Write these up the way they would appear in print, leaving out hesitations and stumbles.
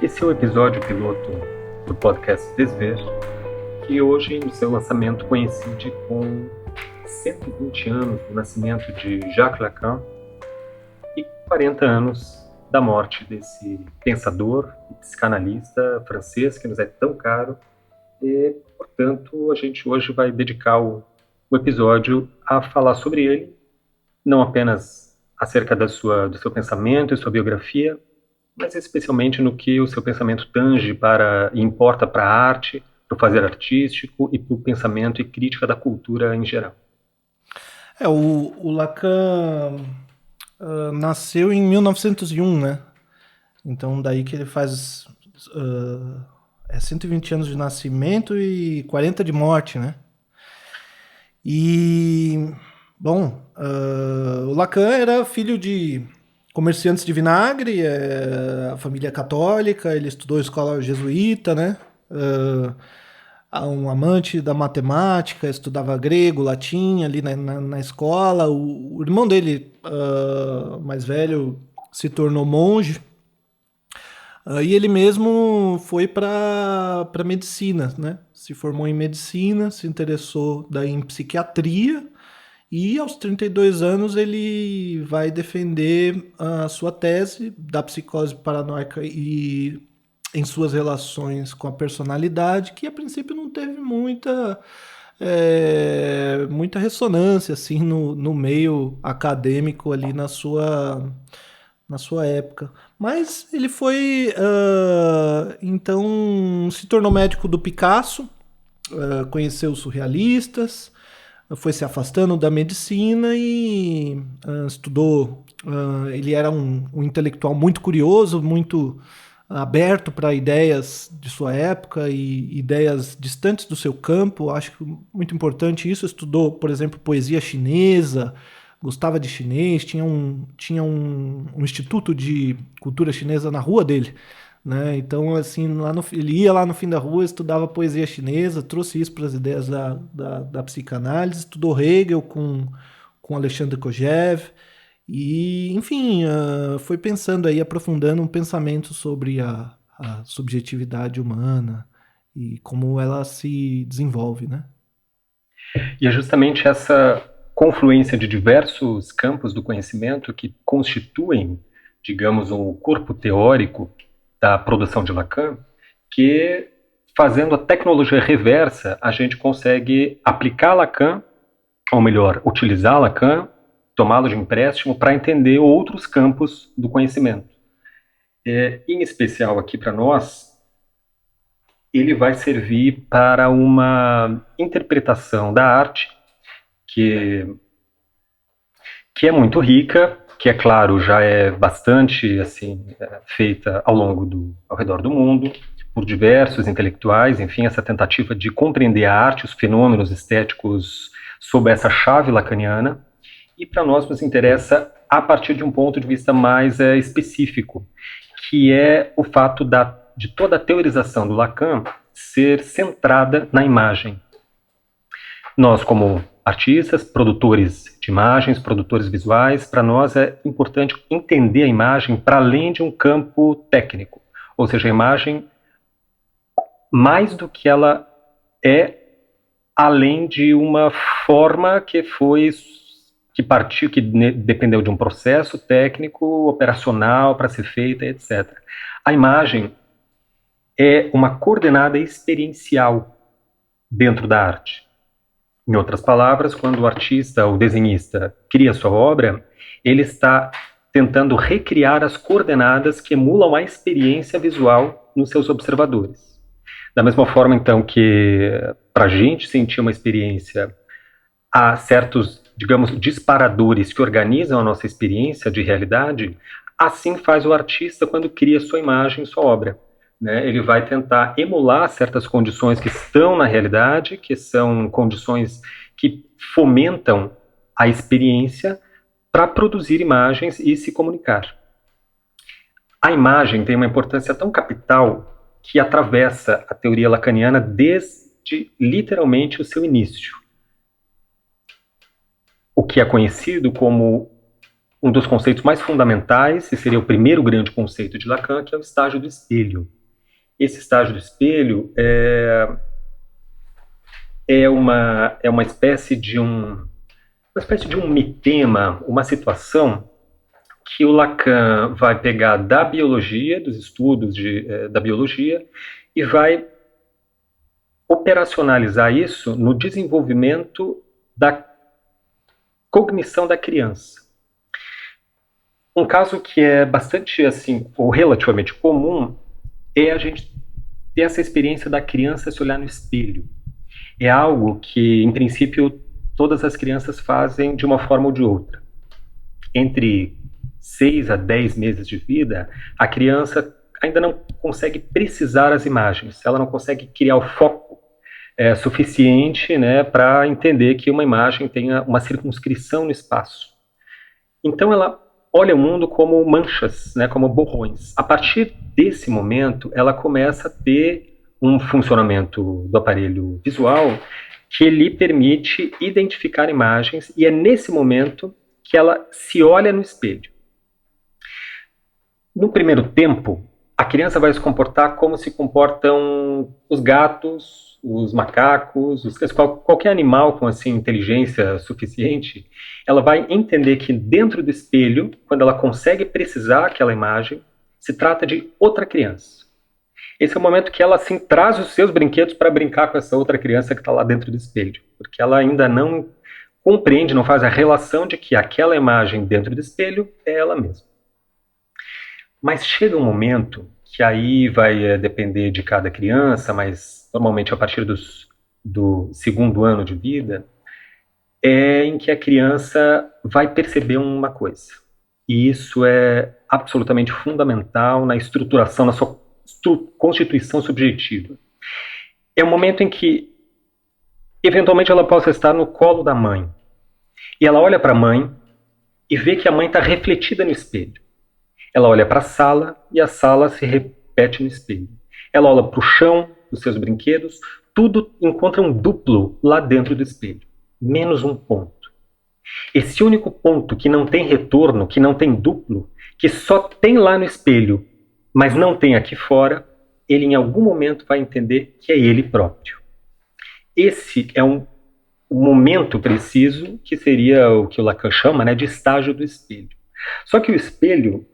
Esse é o episódio piloto do podcast Desver, que hoje, no seu lançamento, coincide com 120 anos do nascimento de Jacques Lacan e 40 anos da morte desse pensador e psicanalista francês que nos é tão caro. E, portanto, a gente hoje vai dedicar o episódio a falar sobre ele, não apenas acerca do seu pensamento e sua biografia, mas especialmente no que o seu pensamento tange e importa para a arte, para o fazer artístico e para o pensamento e crítica da cultura em geral. O Lacan nasceu em 1901, né? Então daí que ele faz 120 anos de nascimento e 40 de morte, né? E, bom, o Lacan era filho de comerciantes de vinagre, a família católica, ele estudou escola jesuíta, né? Um amante da matemática, estudava grego, latim ali na escola. O irmão dele, mais velho, se tornou monge. E ele mesmo foi para medicina, né? Se formou em medicina, se interessou daí em psiquiatria e aos 32 anos ele vai defender a sua tese da psicose paranoica e em suas relações com a personalidade, que a princípio não teve muita ressonância assim no meio acadêmico ali na sua época. Mas ele foi, então, se tornou médico do Picasso, conheceu os surrealistas, foi se afastando da medicina e estudou. Ele era um intelectual muito curioso, muito aberto para ideias de sua época e ideias distantes do seu campo. Acho que muito importante isso. Estudou, por exemplo, poesia chinesa, gostava de chinês, tinha um instituto de cultura chinesa na rua dele, né? Então, assim, ele ia lá no fim da rua, estudava poesia chinesa, trouxe isso para as ideias da psicanálise, estudou Hegel com Alexandre Kojève e, enfim, foi pensando aí, aprofundando um pensamento sobre a subjetividade humana e como ela se desenvolve, né? E é justamente essa confluência de diversos campos do conhecimento que constituem, digamos, um corpo teórico da produção de Lacan, que, fazendo a tecnologia reversa, a gente consegue aplicar Lacan, ou melhor, utilizar Lacan, tomá-lo de empréstimo para entender outros campos do conhecimento. Em especial aqui para nós, ele vai servir para uma interpretação da arte que é muito rica, que é claro, já é bastante assim feita ao redor do mundo, por diversos intelectuais, enfim, essa tentativa de compreender a arte, os fenômenos estéticos sob essa chave lacaniana, e para nós nos interessa a partir de um ponto de vista mais específico, que é o fato de toda a teorização do Lacan ser centrada na imagem. Nós, como artistas, produtores de imagens, produtores visuais, para nós é importante entender a imagem para além de um campo técnico. Ou seja, a imagem, mais do que ela é, além de uma forma que partiu, que dependeu de um processo técnico, operacional para ser feita, etc. A imagem é uma coordenada experiencial dentro da arte. Em outras palavras, quando o artista, o desenhista, cria sua obra, ele está tentando recriar as coordenadas que emulam a experiência visual nos seus observadores. Da mesma forma, então, que para a gente sentir uma experiência, há certos, digamos, disparadores que organizam a nossa experiência de realidade, assim faz o artista quando cria sua imagem, sua obra. Né? Ele vai tentar emular certas condições que estão na realidade, que são condições que fomentam a experiência para produzir imagens e se comunicar. A imagem tem uma importância tão capital que atravessa a teoria lacaniana desde literalmente o seu início. O que é conhecido como um dos conceitos mais fundamentais, e seria o primeiro grande conceito de Lacan, que é o estágio do espelho. Esse estágio do espelho é uma espécie de um mitema, uma situação que o Lacan vai pegar da biologia, dos estudos da biologia, e vai operacionalizar isso no desenvolvimento da cognição da criança. Um caso que é bastante, assim, ou relativamente comum, é a gente ter essa experiência da criança se olhar no espelho. É algo que, em princípio, todas as crianças fazem de uma forma ou de outra. Entre 6 a 10 meses de vida, a criança ainda não consegue precisar as imagens, ela não consegue criar o foco suficiente, né, para entender que uma imagem tenha uma circunscrição no espaço. Então ela olha o mundo como manchas, né, como borrões. A partir desse momento, ela começa a ter um funcionamento do aparelho visual que lhe permite identificar imagens, e é nesse momento que ela se olha no espelho. No primeiro tempo, a criança vai se comportar como se comportam os gatos, os macacos, qualquer animal com assim, inteligência suficiente. Ela vai entender que dentro do espelho, quando ela consegue precisar aquela imagem, se trata de outra criança. Esse é o momento que ela assim, traz os seus brinquedos para brincar com essa outra criança que está lá dentro do espelho, porque ela ainda não compreende, não faz a relação de que aquela imagem dentro do espelho é ela mesma. Mas chega um momento que aí vai depender de cada criança, mas normalmente a partir do segundo ano de vida, é em que a criança vai perceber uma coisa. E isso é absolutamente fundamental na estruturação, na sua constituição subjetiva. É o momento em que, eventualmente, ela possa estar no colo da mãe. E ela olha para a mãe e vê que a mãe está refletida no espelho. Ela olha para a sala e a sala se repete no espelho. Ela olha para o chão, os seus brinquedos, tudo encontra um duplo lá dentro do espelho, menos um ponto. Esse único ponto que não tem retorno, que não tem duplo, que só tem lá no espelho, mas não tem aqui fora, ele em algum momento vai entender que é ele próprio. Esse é um momento preciso, que seria o que o Lacan chama, né, de estágio do espelho. Só que o espelho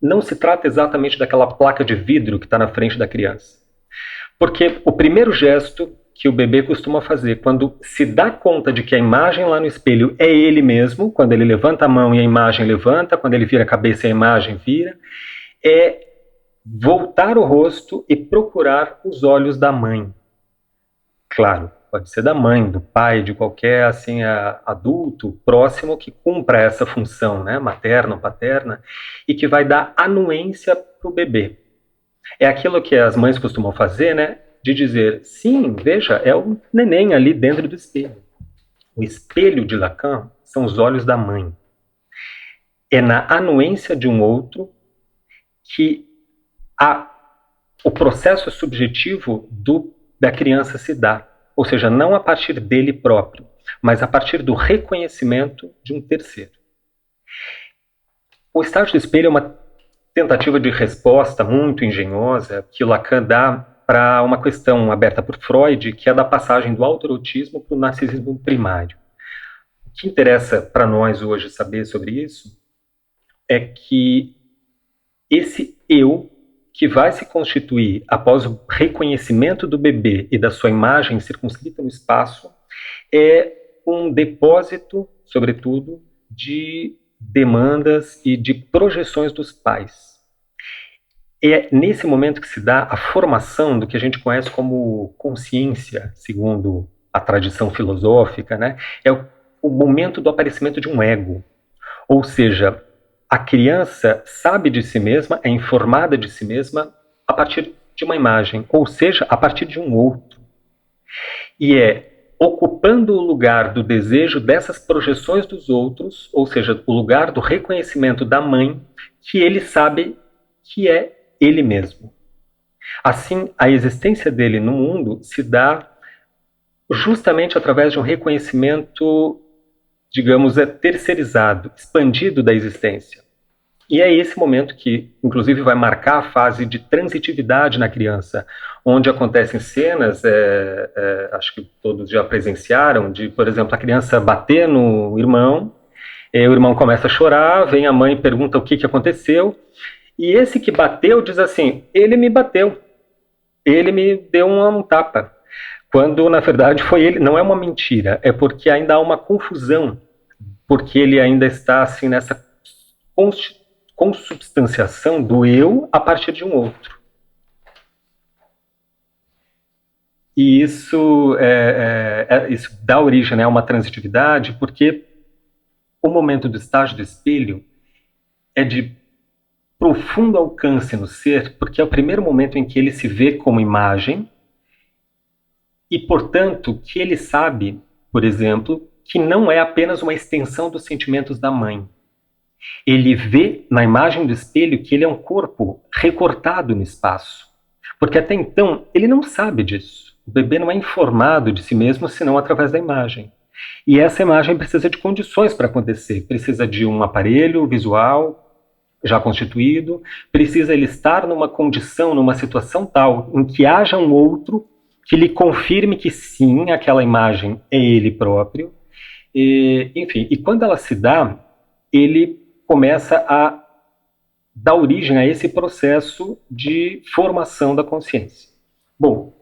não se trata exatamente daquela placa de vidro que está na frente da criança. Porque o primeiro gesto que o bebê costuma fazer quando se dá conta de que a imagem lá no espelho é ele mesmo, quando ele levanta a mão e a imagem levanta, quando ele vira a cabeça e a imagem vira, é voltar o rosto e procurar os olhos da mãe. Claro, pode ser da mãe, do pai, de qualquer assim, adulto próximo que cumpra essa função, né, materna ou paterna, e que vai dar anuência para o bebê. É aquilo que as mães costumam fazer, né, de dizer, sim, veja, é o neném ali dentro do espelho. O espelho de Lacan são os olhos da mãe. É na anuência de um outro que o processo subjetivo da criança se dá. Ou seja, não a partir dele próprio, mas a partir do reconhecimento de um terceiro. O estágio do espelho é uma tentativa de resposta muito engenhosa que o Lacan dá para uma questão aberta por Freud, que é da passagem do autoerotismo para o narcisismo primário. O que interessa para nós hoje saber sobre isso é que esse eu que vai se constituir após o reconhecimento do bebê e da sua imagem circunscrita no espaço, é um depósito, sobretudo, de demandas e de projeções dos pais. É nesse momento que se dá a formação do que a gente conhece como consciência, segundo a tradição filosófica, né? É o momento do aparecimento de um ego. Ou seja, a criança sabe de si mesma, é informada de si mesma a partir de uma imagem, ou seja, a partir de um outro. E é ocupando o lugar do desejo dessas projeções dos outros, ou seja, o lugar do reconhecimento da mãe, que ele sabe que é ele mesmo. Assim, a existência dele no mundo se dá justamente através de um reconhecimento digamos, é terceirizado, expandido da existência. E é esse momento que, inclusive, vai marcar a fase de transitividade na criança, onde acontecem cenas, acho que todos já presenciaram, de, por exemplo, a criança bater no irmão, o irmão começa a chorar, vem a mãe e pergunta o que aconteceu, e esse que bateu diz assim, ele me bateu, ele me deu um tapa. Quando, na verdade, foi ele, não é uma mentira, é porque ainda há uma confusão, porque ele ainda está assim nessa consubstanciação do eu a partir de um outro. E isso dá origem, né, a uma transitividade, porque o momento do estágio do espelho é de profundo alcance no ser, porque é o primeiro momento em que ele se vê como imagem e, portanto, que ele sabe, por exemplo, que não é apenas uma extensão dos sentimentos da mãe. Ele vê na imagem do espelho que ele é um corpo recortado no espaço. Porque até então ele não sabe disso. O bebê não é informado de si mesmo senão através da imagem. E essa imagem precisa de condições para acontecer. Precisa de um aparelho visual já constituído, precisa ele estar numa condição, numa situação tal em que haja um outro que lhe confirme que sim, aquela imagem é ele próprio. Enfim, e quando ela se dá, ele começa a dar origem a esse processo de formação da consciência. Bom,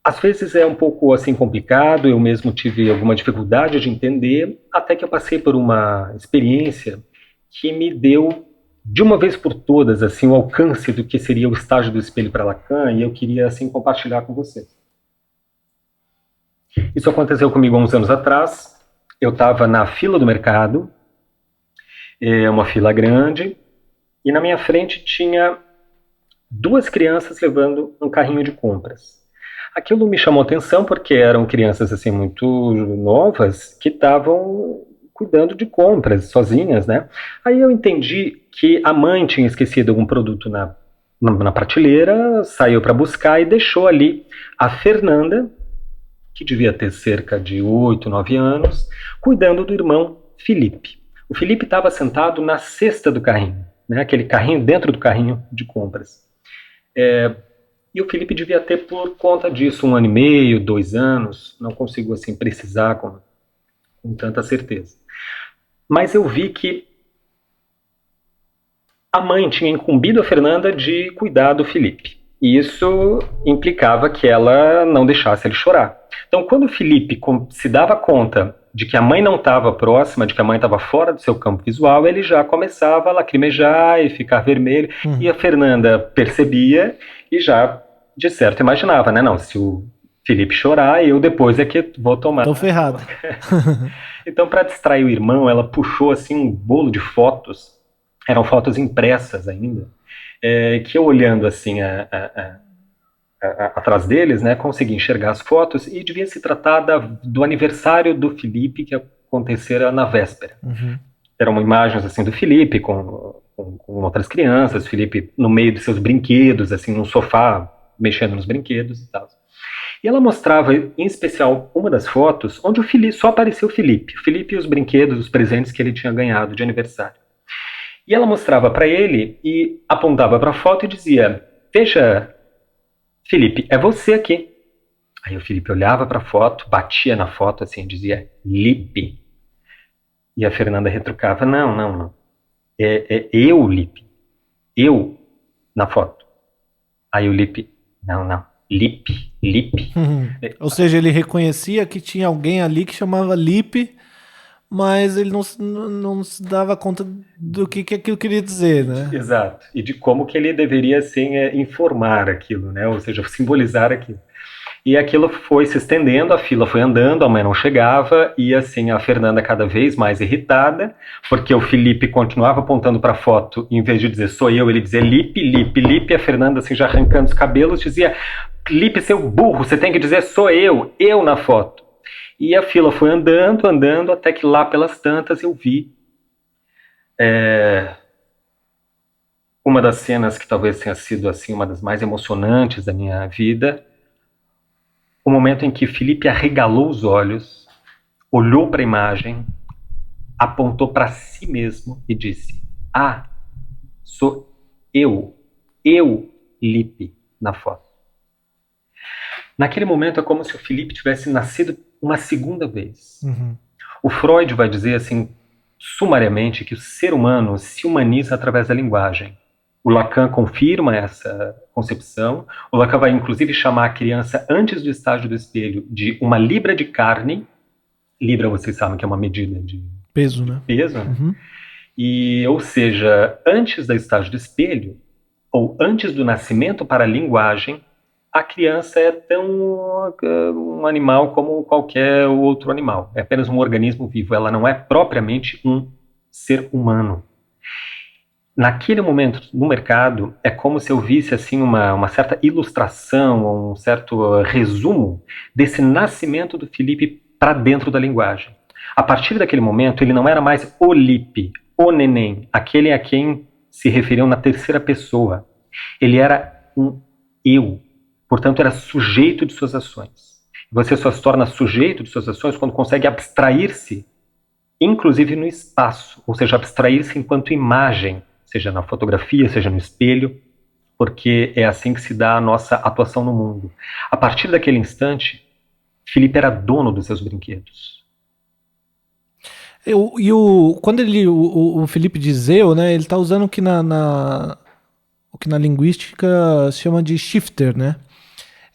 às vezes é um pouco assim complicado, eu mesmo tive alguma dificuldade de entender, até que eu passei por uma experiência que me deu, de uma vez por todas, assim, o alcance do que seria o estágio do espelho para Lacan, e eu queria assim compartilhar com você. Isso aconteceu comigo há uns anos atrás. Eu estava na fila do mercado, uma fila grande, e na minha frente tinha duas crianças levando um carrinho de compras. Aquilo me chamou atenção porque eram crianças assim muito novas que estavam cuidando de compras sozinhas, né? Aí eu entendi que a mãe tinha esquecido algum produto na prateleira, saiu para buscar e deixou ali a Fernanda, que devia ter cerca de 8, 9 anos, cuidando do irmão Felipe. O Felipe estava sentado na cesta do carrinho, né? Aquele carrinho dentro do carrinho de compras. E o Felipe devia ter, por conta disso, 1 ano e meio, 2 anos, não consigo assim precisar com tanta certeza. Mas eu vi que a mãe tinha incumbido a Fernanda de cuidar do Felipe. E isso implicava que ela não deixasse ele chorar. Então, quando o Felipe se dava conta de que a mãe não estava próxima, de que a mãe estava fora do seu campo visual, ele já começava a lacrimejar e ficar vermelho. E a Fernanda percebia e já, de certo, imaginava, né? Não, se o Felipe chorar, eu depois é que vou tomar. Tô ferrado. Então, para distrair o irmão, ela puxou assim um bolo de fotos, eram fotos impressas ainda, que eu olhando assim atrás deles, né, consegui enxergar as fotos e devia se tratar do aniversário do Felipe que acontecera na véspera. Eram imagens assim do Felipe com outras crianças, Felipe no meio de seus brinquedos, assim, num sofá, mexendo nos brinquedos e tal. E ela mostrava, em especial, uma das fotos onde só apareceu o Felipe e os brinquedos, os presentes que ele tinha ganhado de aniversário. E ela mostrava para ele e apontava para a foto e dizia: veja, Felipe, é você aqui. Aí o Felipe olhava para a foto, batia na foto assim, dizia Lipe. E a Fernanda retrucava: não. É eu, Lipe. Eu na foto. Aí o Lipe: não. Lipe. Ou seja, ele reconhecia que tinha alguém ali que chamava Lipe, mas ele não se dava conta do que aquilo queria dizer, né? Exato. E de como que ele deveria, assim, informar aquilo, né? Ou seja, simbolizar aquilo. E aquilo foi se estendendo, a fila foi andando, a mãe não chegava, e assim, a Fernanda cada vez mais irritada, porque o Felipe continuava apontando para a foto, em vez de dizer sou eu, ele dizia Lipe, a Fernanda assim já arrancando os cabelos, dizia: Lipe, seu burro, você tem que dizer sou eu na foto. E a fila foi andando, até que lá pelas tantas eu vi uma das cenas que talvez tenha sido assim uma das mais emocionantes da minha vida, o momento em que Felipe arregalou os olhos olhou para a imagem, apontou para si mesmo e disse: Ah, sou eu, Lipe, na foto. Naquele momento é como se o Felipe tivesse nascido uma segunda vez. Uhum. O Freud vai dizer assim, sumariamente, que o ser humano se humaniza através da linguagem. O Lacan confirma essa concepção. O Lacan vai inclusive chamar a criança, antes do estágio do espelho, de uma libra de carne. Libra, vocês sabem que é uma medida de Peso, né? peso, né? Uhum. E, ou seja, antes do estágio do espelho, ou antes do nascimento para a linguagem, a criança é tão um animal como qualquer outro animal. É apenas um organismo vivo. Ela não é propriamente um ser humano. Naquele momento, no mercado, é como se eu visse assim uma certa ilustração, um certo resumo desse nascimento do Felipe para dentro da linguagem. A partir daquele momento, ele não era mais o Lipe, o neném, aquele a quem se referiam na terceira pessoa. Ele era um eu, portanto, era sujeito de suas ações. Você só se torna sujeito de suas ações quando consegue abstrair-se, inclusive no espaço, ou seja, abstrair-se enquanto imagem, seja na fotografia, seja no espelho, porque é assim que se dá a nossa atuação no mundo. A partir daquele instante, Felipe era dono dos seus brinquedos. Quando o Felipe diz eu, né, ele está usando o que na linguística se chama de shifter, né?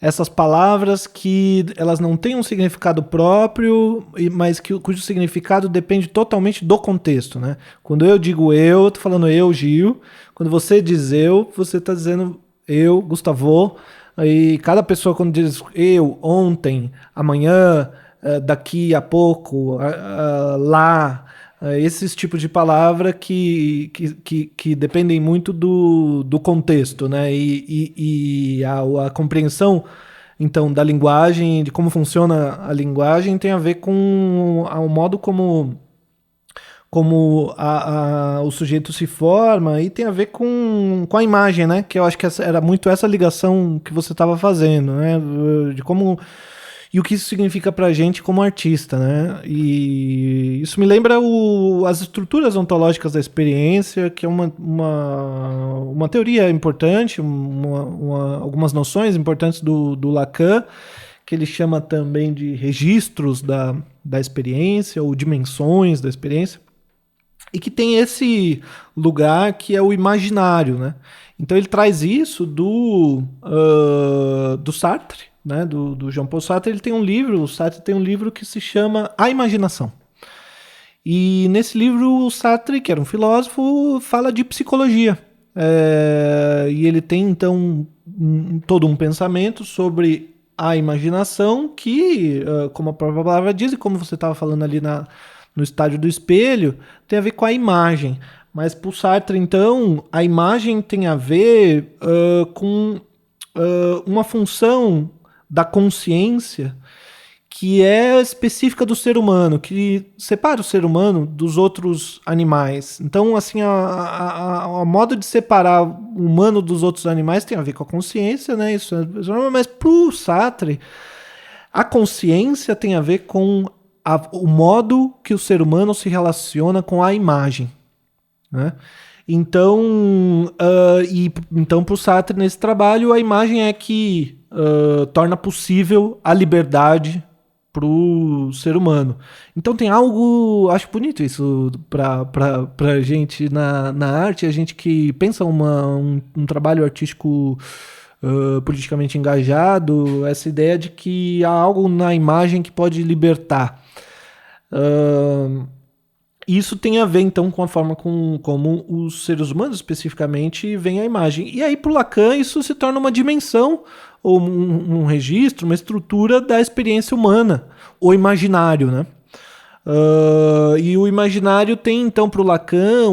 Essas palavras que elas não têm um significado próprio, mas cujo significado depende totalmente do contexto, né? Quando eu digo eu tô falando eu, Gil. Quando você diz eu, você está dizendo eu, Gustavo. E cada pessoa quando diz eu, ontem, amanhã, daqui a pouco, lá, esses tipos de palavra que dependem muito do contexto, né? E a compreensão, então, da linguagem, de como funciona a linguagem, tem a ver com o modo como o sujeito se forma, e tem a ver com a imagem, né? Que eu acho que era muito essa ligação que você estava fazendo, né? De como... E o que isso significa pra gente como artista, né? E isso me lembra as estruturas ontológicas da experiência, que é uma teoria importante, algumas noções importantes do Lacan, que ele chama também de registros da experiência, ou dimensões da experiência, e que tem esse lugar que é o imaginário, né? Então ele traz isso do Sartre, né, do Jean-Paul Sartre. O Sartre tem um livro que se chama A Imaginação. E nesse livro o Sartre, que era um filósofo, fala de psicologia. E ele tem então todo um pensamento sobre a imaginação que, como a própria palavra diz, e como você estava falando ali no estádio do espelho, tem a ver com a imagem. Mas para o Sartre, então, a imagem tem a ver com uma função da consciência que é específica do ser humano, que separa o ser humano dos outros animais. Então, assim, a modo de separar o humano dos outros animais tem a ver com a consciência, né? Isso é, mas para o Sartre, a consciência tem a ver com o modo que o ser humano se relaciona com a imagem, né? Então, então para o Sartre, nesse trabalho, a imagem é que torna possível a liberdade para o ser humano. Então tem algo, acho bonito isso para a gente na arte, a gente que pensa um trabalho artístico politicamente engajado, essa ideia de que há algo na imagem que pode libertar. Isso tem a ver, então, com a forma como os seres humanos, especificamente, veem a imagem. E aí, para o Lacan, isso se torna uma dimensão, ou um registro, uma estrutura da experiência humana, o imaginário, né? E o imaginário tem, então, para o Lacan,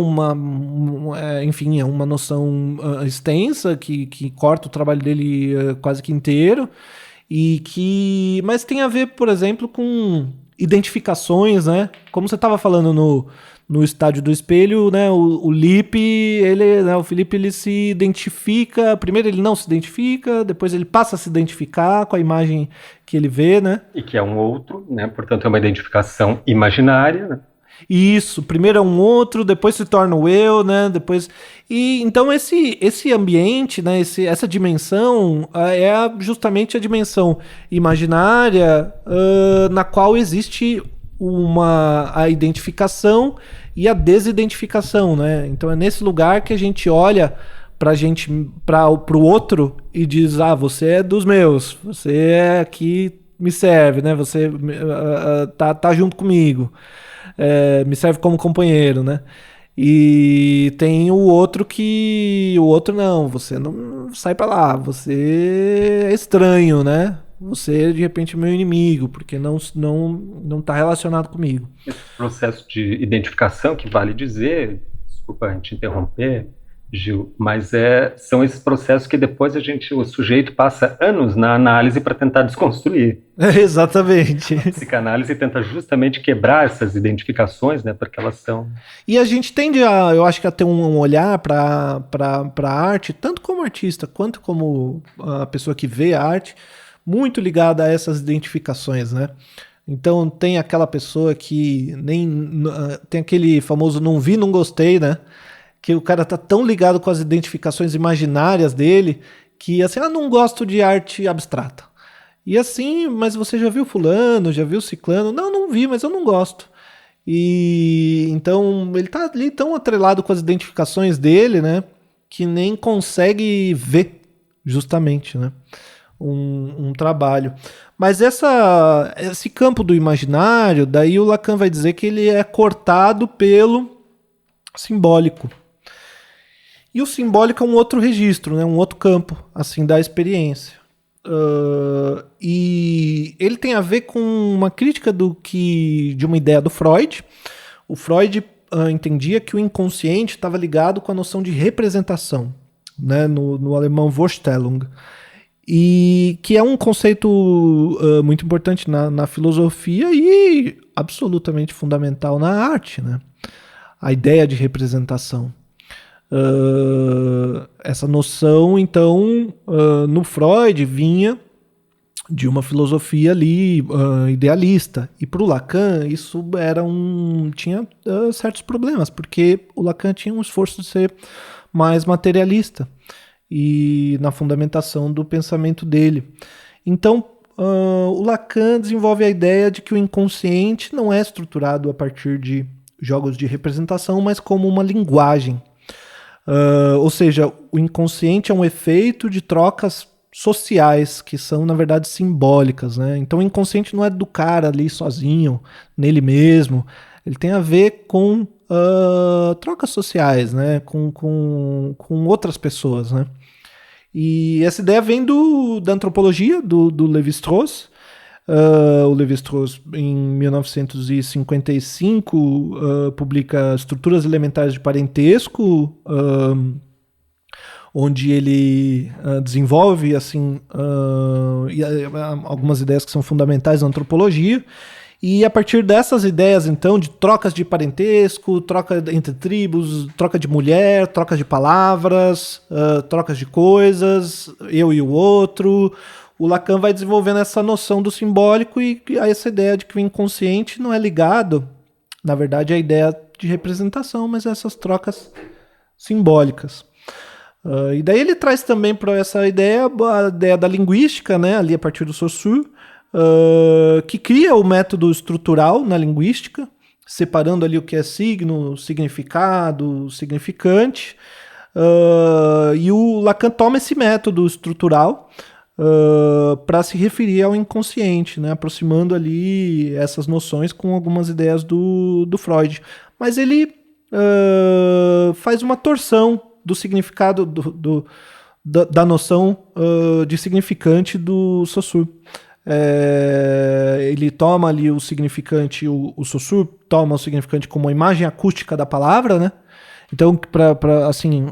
enfim, é uma noção extensa, que corta o trabalho dele quase que inteiro, mas tem a ver, por exemplo, com identificações, né? Como você estava falando no estádio do espelho, né, o Lipe, o Felipe, ele se identifica, primeiro ele não se identifica, depois ele passa a se identificar com a imagem que ele vê, né? E que é um outro, né? Portanto, é uma identificação imaginária, né? Isso, primeiro é um outro, depois se torna o eu, né? Depois e então esse ambiente, né? Essa dimensão é justamente a dimensão imaginária na qual existe a identificação e a desidentificação, né? Então é nesse lugar que a gente olha para o outro e diz: você é dos meus, você é aqui me serve, né? Você tá junto comigo. Me serve como companheiro, né? E tem o outro não, você não sai pra lá, você é estranho, né? Você de repente é meu inimigo, porque não tá relacionado comigo. Esse processo de identificação, que vale dizer, desculpa te interromper, Gil, mas são esses processos que depois o sujeito passa anos na análise para tentar desconstruir. Exatamente. A psicanálise tenta justamente quebrar essas identificações, né, porque elas são... E a gente tende eu acho que a ter um olhar para a arte, tanto como artista, quanto como a pessoa que vê a arte, muito ligada a essas identificações, né? Então tem aquela pessoa que tem aquele famoso não vi, não gostei, né? Que o cara tá tão ligado com as identificações imaginárias dele que assim, não gosto de arte abstrata. E assim, mas você já viu fulano, já viu ciclano? Não vi, mas eu não gosto. E então ele tá ali tão atrelado com as identificações dele, né, que nem consegue ver justamente, né, um trabalho. Mas esse campo do imaginário, daí o Lacan vai dizer que ele é cortado pelo simbólico. E o simbólico é um outro registro, né? Um outro campo assim da experiência. E ele tem a ver com uma crítica de uma ideia do Freud. O Freud entendia que o inconsciente estava ligado com a noção de representação, né? No alemão Vorstellung. E que é um conceito muito importante na filosofia e absolutamente fundamental na arte, né? A ideia de representação. Essa noção, então, no Freud vinha de uma filosofia ali idealista, e para o Lacan isso tinha certos problemas, porque o Lacan tinha um esforço de ser mais materialista e na fundamentação do pensamento dele. Então o Lacan desenvolve a ideia de que o inconsciente não é estruturado a partir de jogos de representação, mas como uma linguagem. Ou seja, o inconsciente é um efeito de trocas sociais que são, na verdade, simbólicas, né? Então o inconsciente não é do cara ali sozinho, nele mesmo. Ele tem a ver com trocas sociais, né? Com outras pessoas, né? E essa ideia vem da antropologia do Lévi-Strauss. O Lévi-Strauss, em 1955, publica Estruturas Elementares de Parentesco, onde ele desenvolve assim, algumas ideias que são fundamentais na antropologia. E a partir dessas ideias, então, de trocas de parentesco, troca entre tribos, troca de mulher, troca de palavras, trocas de coisas, eu e o outro, o Lacan vai desenvolvendo essa noção do simbólico e essa ideia de que o inconsciente não é ligado, na verdade, à ideia de representação, mas a essas trocas simbólicas. E daí ele traz também para essa ideia a ideia da linguística, né, ali a partir do Saussure, que cria o método estrutural na linguística, separando ali o que é signo, significado, significante, e o Lacan toma esse método estrutural para se referir ao inconsciente, né, aproximando ali essas noções com algumas ideias do Freud. Mas ele faz uma torção do significado da noção de significante do Saussure. Ele toma ali o significante, o Saussure toma o significante como a imagem acústica da palavra, né? Então, assim,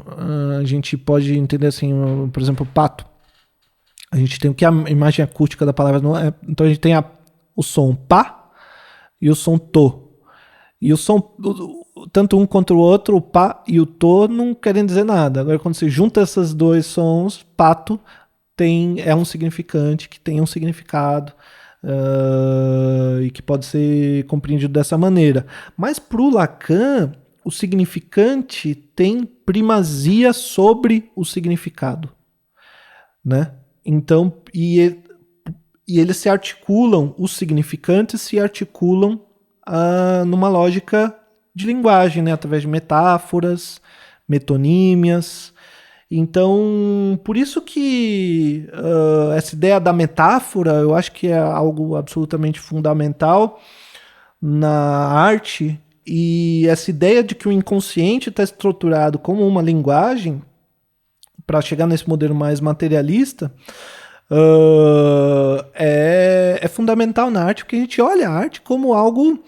a gente pode entender assim, por exemplo, pato. A gente tem o que a imagem acústica da palavra não é. Então a gente tem o som pá e o som to. E o som tanto um quanto o outro, o pá e o tô, não querem dizer nada. Agora, quando você junta esses dois sons, pato é um significante que tem um significado e que pode ser compreendido dessa maneira. Mas para o Lacan, o significante tem primazia sobre o significado, né? Então, e eles se articulam, os significantes se articulam numa lógica de linguagem, né? Através de metáforas, metonímias. Então, por isso que essa ideia da metáfora, eu acho que é algo absolutamente fundamental na arte, e essa ideia de que o inconsciente está estruturado como uma linguagem, para chegar nesse modelo mais materialista, é fundamental na arte, porque a gente olha a arte como algo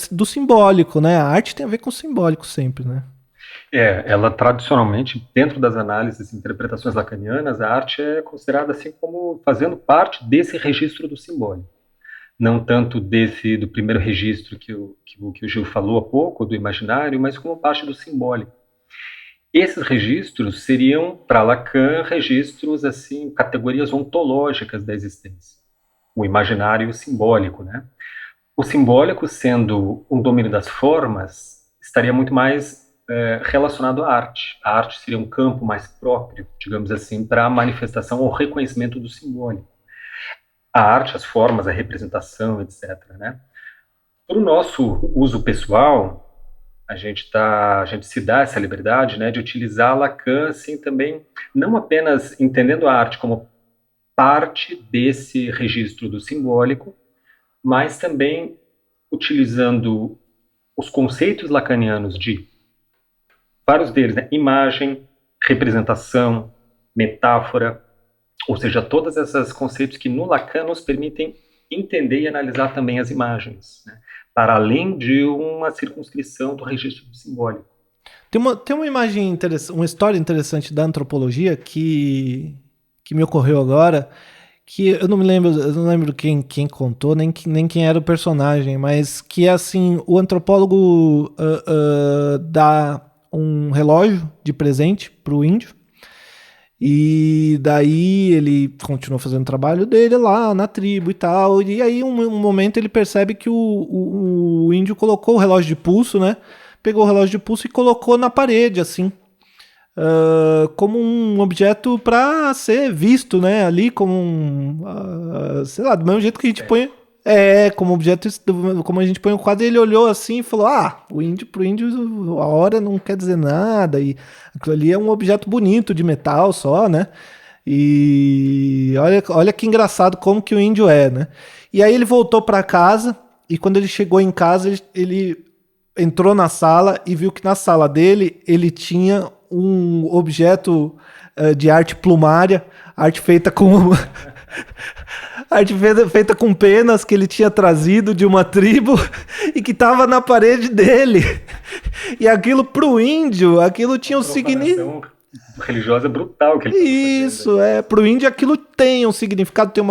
do simbólico, né? A arte tem a ver com o simbólico sempre, né? Ela tradicionalmente, dentro das análises e interpretações lacanianas, a arte é considerada assim como fazendo parte desse registro do simbólico. Não tanto do primeiro registro que o Gil falou há pouco, do imaginário, mas como parte do simbólico. Esses registros seriam, para Lacan, registros, assim, categorias ontológicas da existência. O imaginário e o simbólico, né? O simbólico, sendo um domínio das formas, estaria muito mais relacionado à arte. A arte seria um campo mais próprio, digamos assim, para a manifestação ou reconhecimento do simbólico. A arte, as formas, a representação, etc., né? Para o nosso uso pessoal, a gente se dá essa liberdade, né, de utilizar Lacan assim também, não apenas entendendo a arte como parte desse registro do simbólico, mas também utilizando os conceitos lacanianos de vários deles, né, imagem, representação, metáfora, ou seja, todos esses conceitos que no Lacan nos permitem entender e analisar também as imagens, né, para além de uma circunscrição do registro do simbólico. Tem uma imagem interessante, uma história interessante da antropologia que me ocorreu agora, que eu não lembro quem contou, nem quem era o personagem, mas que é assim, o antropólogo dá um relógio de presente pro índio, e daí ele continua fazendo o trabalho dele lá na tribo e tal, e aí um momento ele percebe que o índio colocou o relógio de pulso, né? Pegou o relógio de pulso e colocou na parede, assim, como um objeto para ser visto, né? Ali como sei lá, do mesmo jeito que a gente põe... como objeto, como a gente põe o quadro, ele olhou assim e falou, pro índio a hora não quer dizer nada, e aquilo ali é um objeto bonito de metal só, né? E olha que engraçado como que o índio é, né? E aí ele voltou para casa, e quando ele chegou em casa, ele entrou na sala e viu que na sala dele ele tinha um objeto de arte plumária, arte feita com... arte feita com penas que ele tinha trazido de uma tribo e que estava na parede dele. E aquilo pro índio, aquilo tinha um significado religiosa brutal que ele Isso, pro índio aquilo tem um significado, tem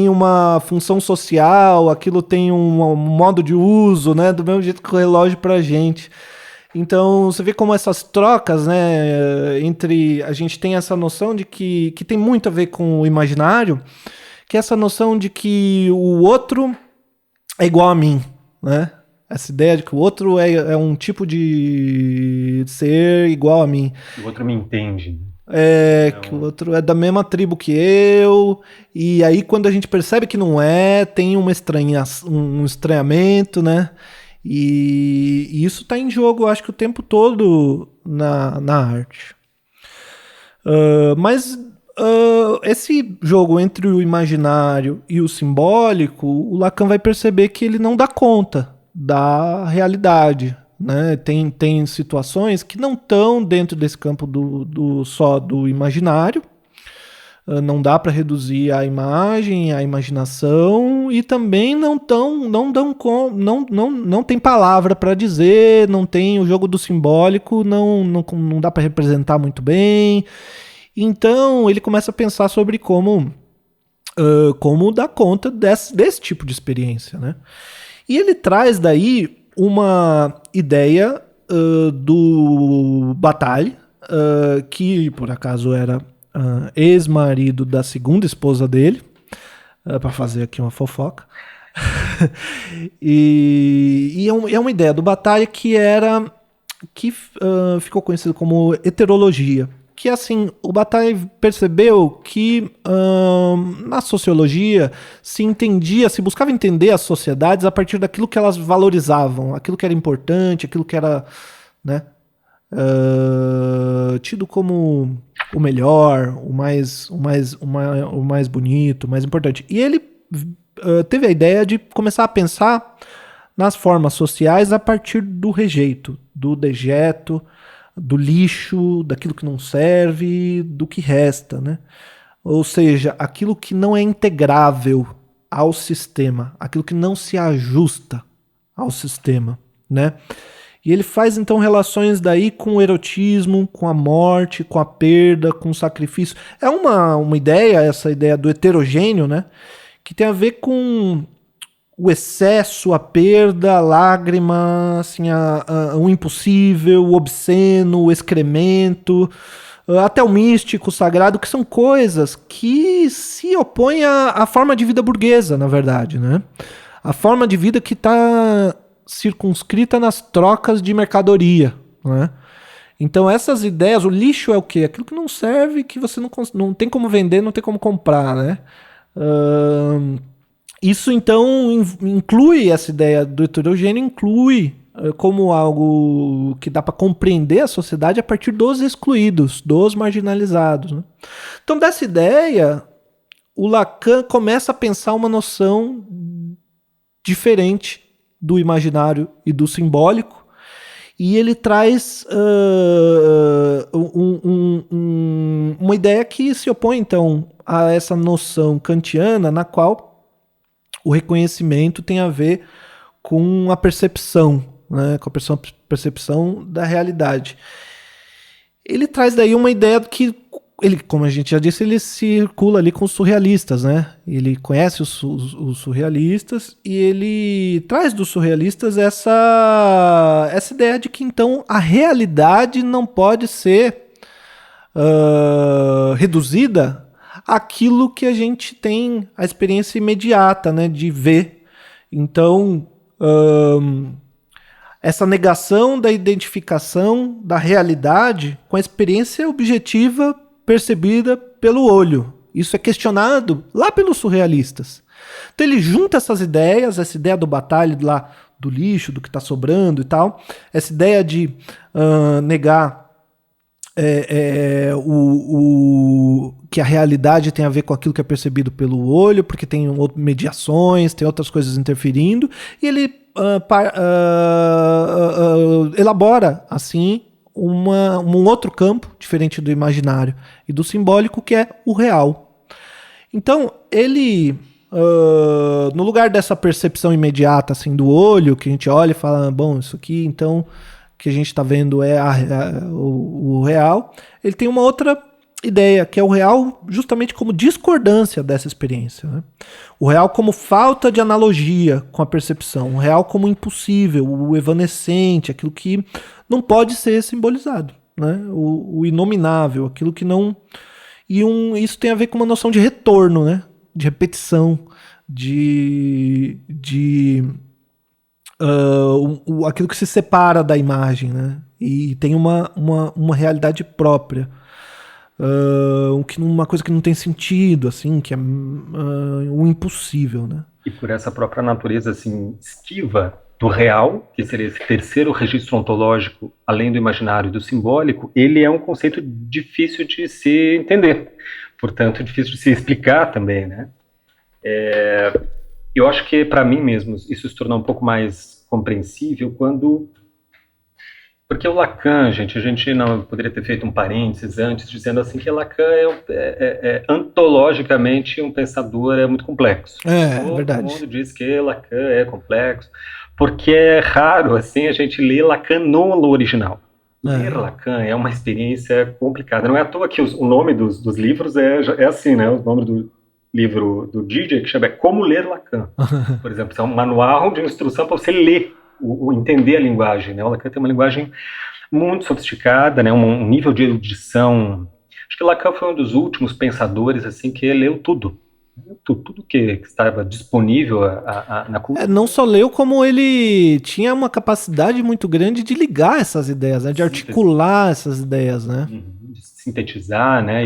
uma função social, aquilo tem um modo de uso, né, do mesmo jeito que o relógio pra gente. Então, você vê como essas trocas, né, entre... A gente tem essa noção de que tem muito a ver com o imaginário, que é essa noção de que o outro é igual a mim, né? Essa ideia de que o outro é um tipo de ser igual a mim. O outro me entende. Que o outro é da mesma tribo que eu, e aí quando a gente percebe que não tem um estranhamento, né? E isso está em jogo, eu acho que o tempo todo na arte. Mas esse jogo entre o imaginário e o simbólico, o Lacan vai perceber que ele não dá conta da realidade, né? Tem situações que não estão dentro desse campo só do imaginário. Não dá para reduzir a imagem, a imaginação, e também não tem palavra para dizer, não tem o jogo do simbólico, não dá para representar muito bem. Então ele começa a pensar sobre como dar conta desse tipo de experiência, né? E ele traz daí uma ideia do Bataille, que por acaso era ex-marido da segunda esposa dele, para fazer aqui uma fofoca. e é uma ideia do Bataille que ficou conhecido como heterologia. Que assim, o Bataille percebeu que na sociologia se buscava entender as sociedades a partir daquilo que elas valorizavam, aquilo que era importante, aquilo que era, né, tido como o melhor, o mais bonito, o mais importante. E ele teve a ideia de começar a pensar nas formas sociais a partir do rejeito, do dejeto, do lixo, daquilo que não serve, do que resta, né? Ou seja, aquilo que não é integrável ao sistema, aquilo que não se ajusta ao sistema, né? E ele faz então relações daí com o erotismo, com a morte, com a perda, com o sacrifício. É uma ideia, essa ideia do heterogêneo, né? Que tem a ver com o excesso, a perda, a lágrima, assim, o impossível, o obsceno, o excremento, até o místico, o sagrado, que são coisas que se opõem à forma de vida burguesa, na verdade, né? A forma de vida que está circunscrita nas trocas de mercadoria, né? Então essas ideias, o lixo é o quê? Aquilo que não serve, que você não tem como vender, não tem como comprar, né? Isso então inclui essa ideia do heterogêneo, inclui como algo que dá para compreender a sociedade a partir dos excluídos, dos marginalizados, né? Então dessa ideia, o Lacan começa a pensar uma noção diferente do imaginário e do simbólico, e ele traz uma ideia que se opõe então a essa noção kantiana, na qual o reconhecimento tem a ver com a percepção, né, com a percepção da realidade. Ele traz daí uma ideia que, como a gente já disse, ele circula ali com os surrealistas, né? Ele conhece os surrealistas e ele traz dos surrealistas essa ideia de que então a realidade não pode ser reduzida aquilo que a gente tem a experiência imediata, né, de ver. Então, essa negação da identificação da realidade com a experiência objetiva percebida pelo olho. Isso é questionado lá pelos surrealistas. Então ele junta essas ideias, essa ideia do Bataille lá do lixo, do que está sobrando e tal, essa ideia de negar que a realidade tem a ver com aquilo que é percebido pelo olho, porque tem mediações, tem outras coisas interferindo, e ele elabora, assim, um outro campo, diferente do imaginário e do simbólico, que é o real. Então, ele, no lugar dessa percepção imediata, assim, do olho, que a gente olha e fala, bom, isso aqui, então, que a gente está vendo é o real, ele tem uma outra ideia, que é o real justamente como discordância dessa experiência, né? O real como falta de analogia com a percepção, o real como impossível, o evanescente, aquilo que não pode ser simbolizado, né? O inominável, aquilo que não... isso tem a ver com uma noção de retorno, né? De repetição, aquilo que se separa da imagem, né? E tem uma realidade própria. Uma coisa que não tem sentido, assim, que é um impossível, né? E por essa própria natureza, assim, esquiva do real, que seria esse terceiro registro ontológico, além do imaginário e do simbólico, ele é um conceito difícil de se entender, portanto, difícil de se explicar também, né? Eu acho que, para mim mesmo, isso se tornou um pouco mais compreensível porque o Lacan, a gente não poderia ter feito um parênteses antes, dizendo assim que Lacan é antologicamente um pensador muito complexo. Verdade. Todo mundo diz que Lacan é complexo, porque é raro assim, a gente ler Lacan no original. Ler Lacan é uma experiência complicada. Não é à toa que o nome dos livros é assim, né? O nome do livro do Didier, que chama Como Ler Lacan. Por exemplo, é um manual de instrução para você ler o entender a linguagem, né? O Lacan tem uma linguagem muito sofisticada, né? Um nível de erudição. Acho que Lacan foi um dos últimos pensadores assim que leu tudo. Tudo que estava disponível na cultura. Não só leu, como ele tinha uma capacidade muito grande de ligar essas ideias, né? De articular essas ideias, né? De sintetizar, né?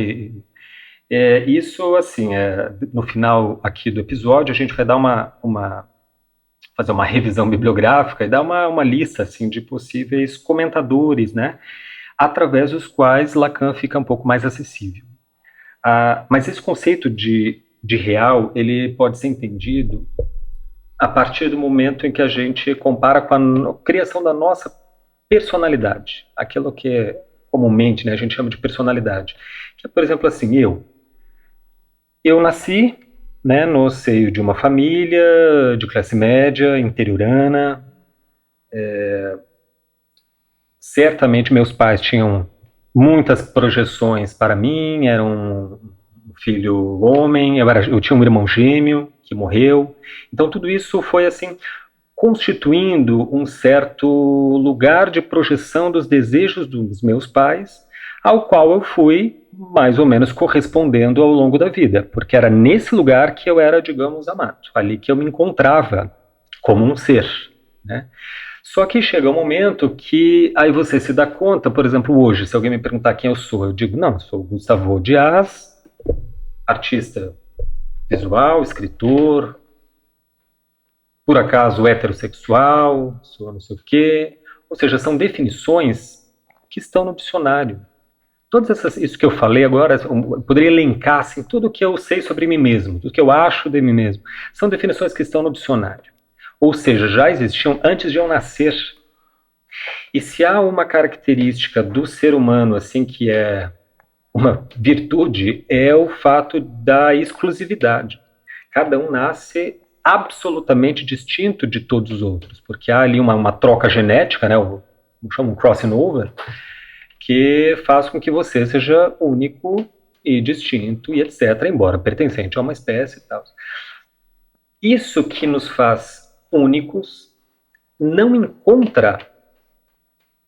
Isso, assim, no final aqui do episódio, a gente vai dar fazer uma revisão bibliográfica e dar uma lista, assim, de possíveis comentadores, né? Através dos quais Lacan fica um pouco mais acessível. Mas esse conceito de real, ele pode ser entendido a partir do momento em que a gente compara com a criação da nossa personalidade, aquilo que comumente, né, a gente chama de personalidade, que é, por exemplo, assim, eu nasci, né, no seio de uma família de classe média, interiorana, certamente meus pais tinham muitas projeções para mim, era um filho homem, eu tinha um irmão gêmeo que morreu, então tudo isso foi assim constituindo um certo lugar de projeção dos desejos dos meus pais, ao qual eu fui mais ou menos correspondendo ao longo da vida, porque era nesse lugar que eu era, digamos, amado, ali que eu me encontrava como um ser, né? Só que chega um momento que aí você se dá conta, por exemplo, hoje, se alguém me perguntar quem eu sou, eu digo, não, eu sou Gustavo Dias, artista visual, escritor, por acaso heterossexual, sou não sei o quê. Ou seja, são definições que estão no dicionário. Isso que eu falei agora, eu poderia elencar assim, tudo o que eu sei sobre mim mesmo, tudo que eu acho de mim mesmo. São definições que estão no dicionário. Ou seja, já existiam antes de eu nascer. E se há uma característica do ser humano assim que é uma virtude, é o fato da exclusividade. Cada um nasce absolutamente distinto de todos os outros, porque há ali uma troca genética, né, chama um crossing over, que faz com que você seja único e distinto e etc, embora pertencente a uma espécie e tal. Isso que nos faz únicos não encontra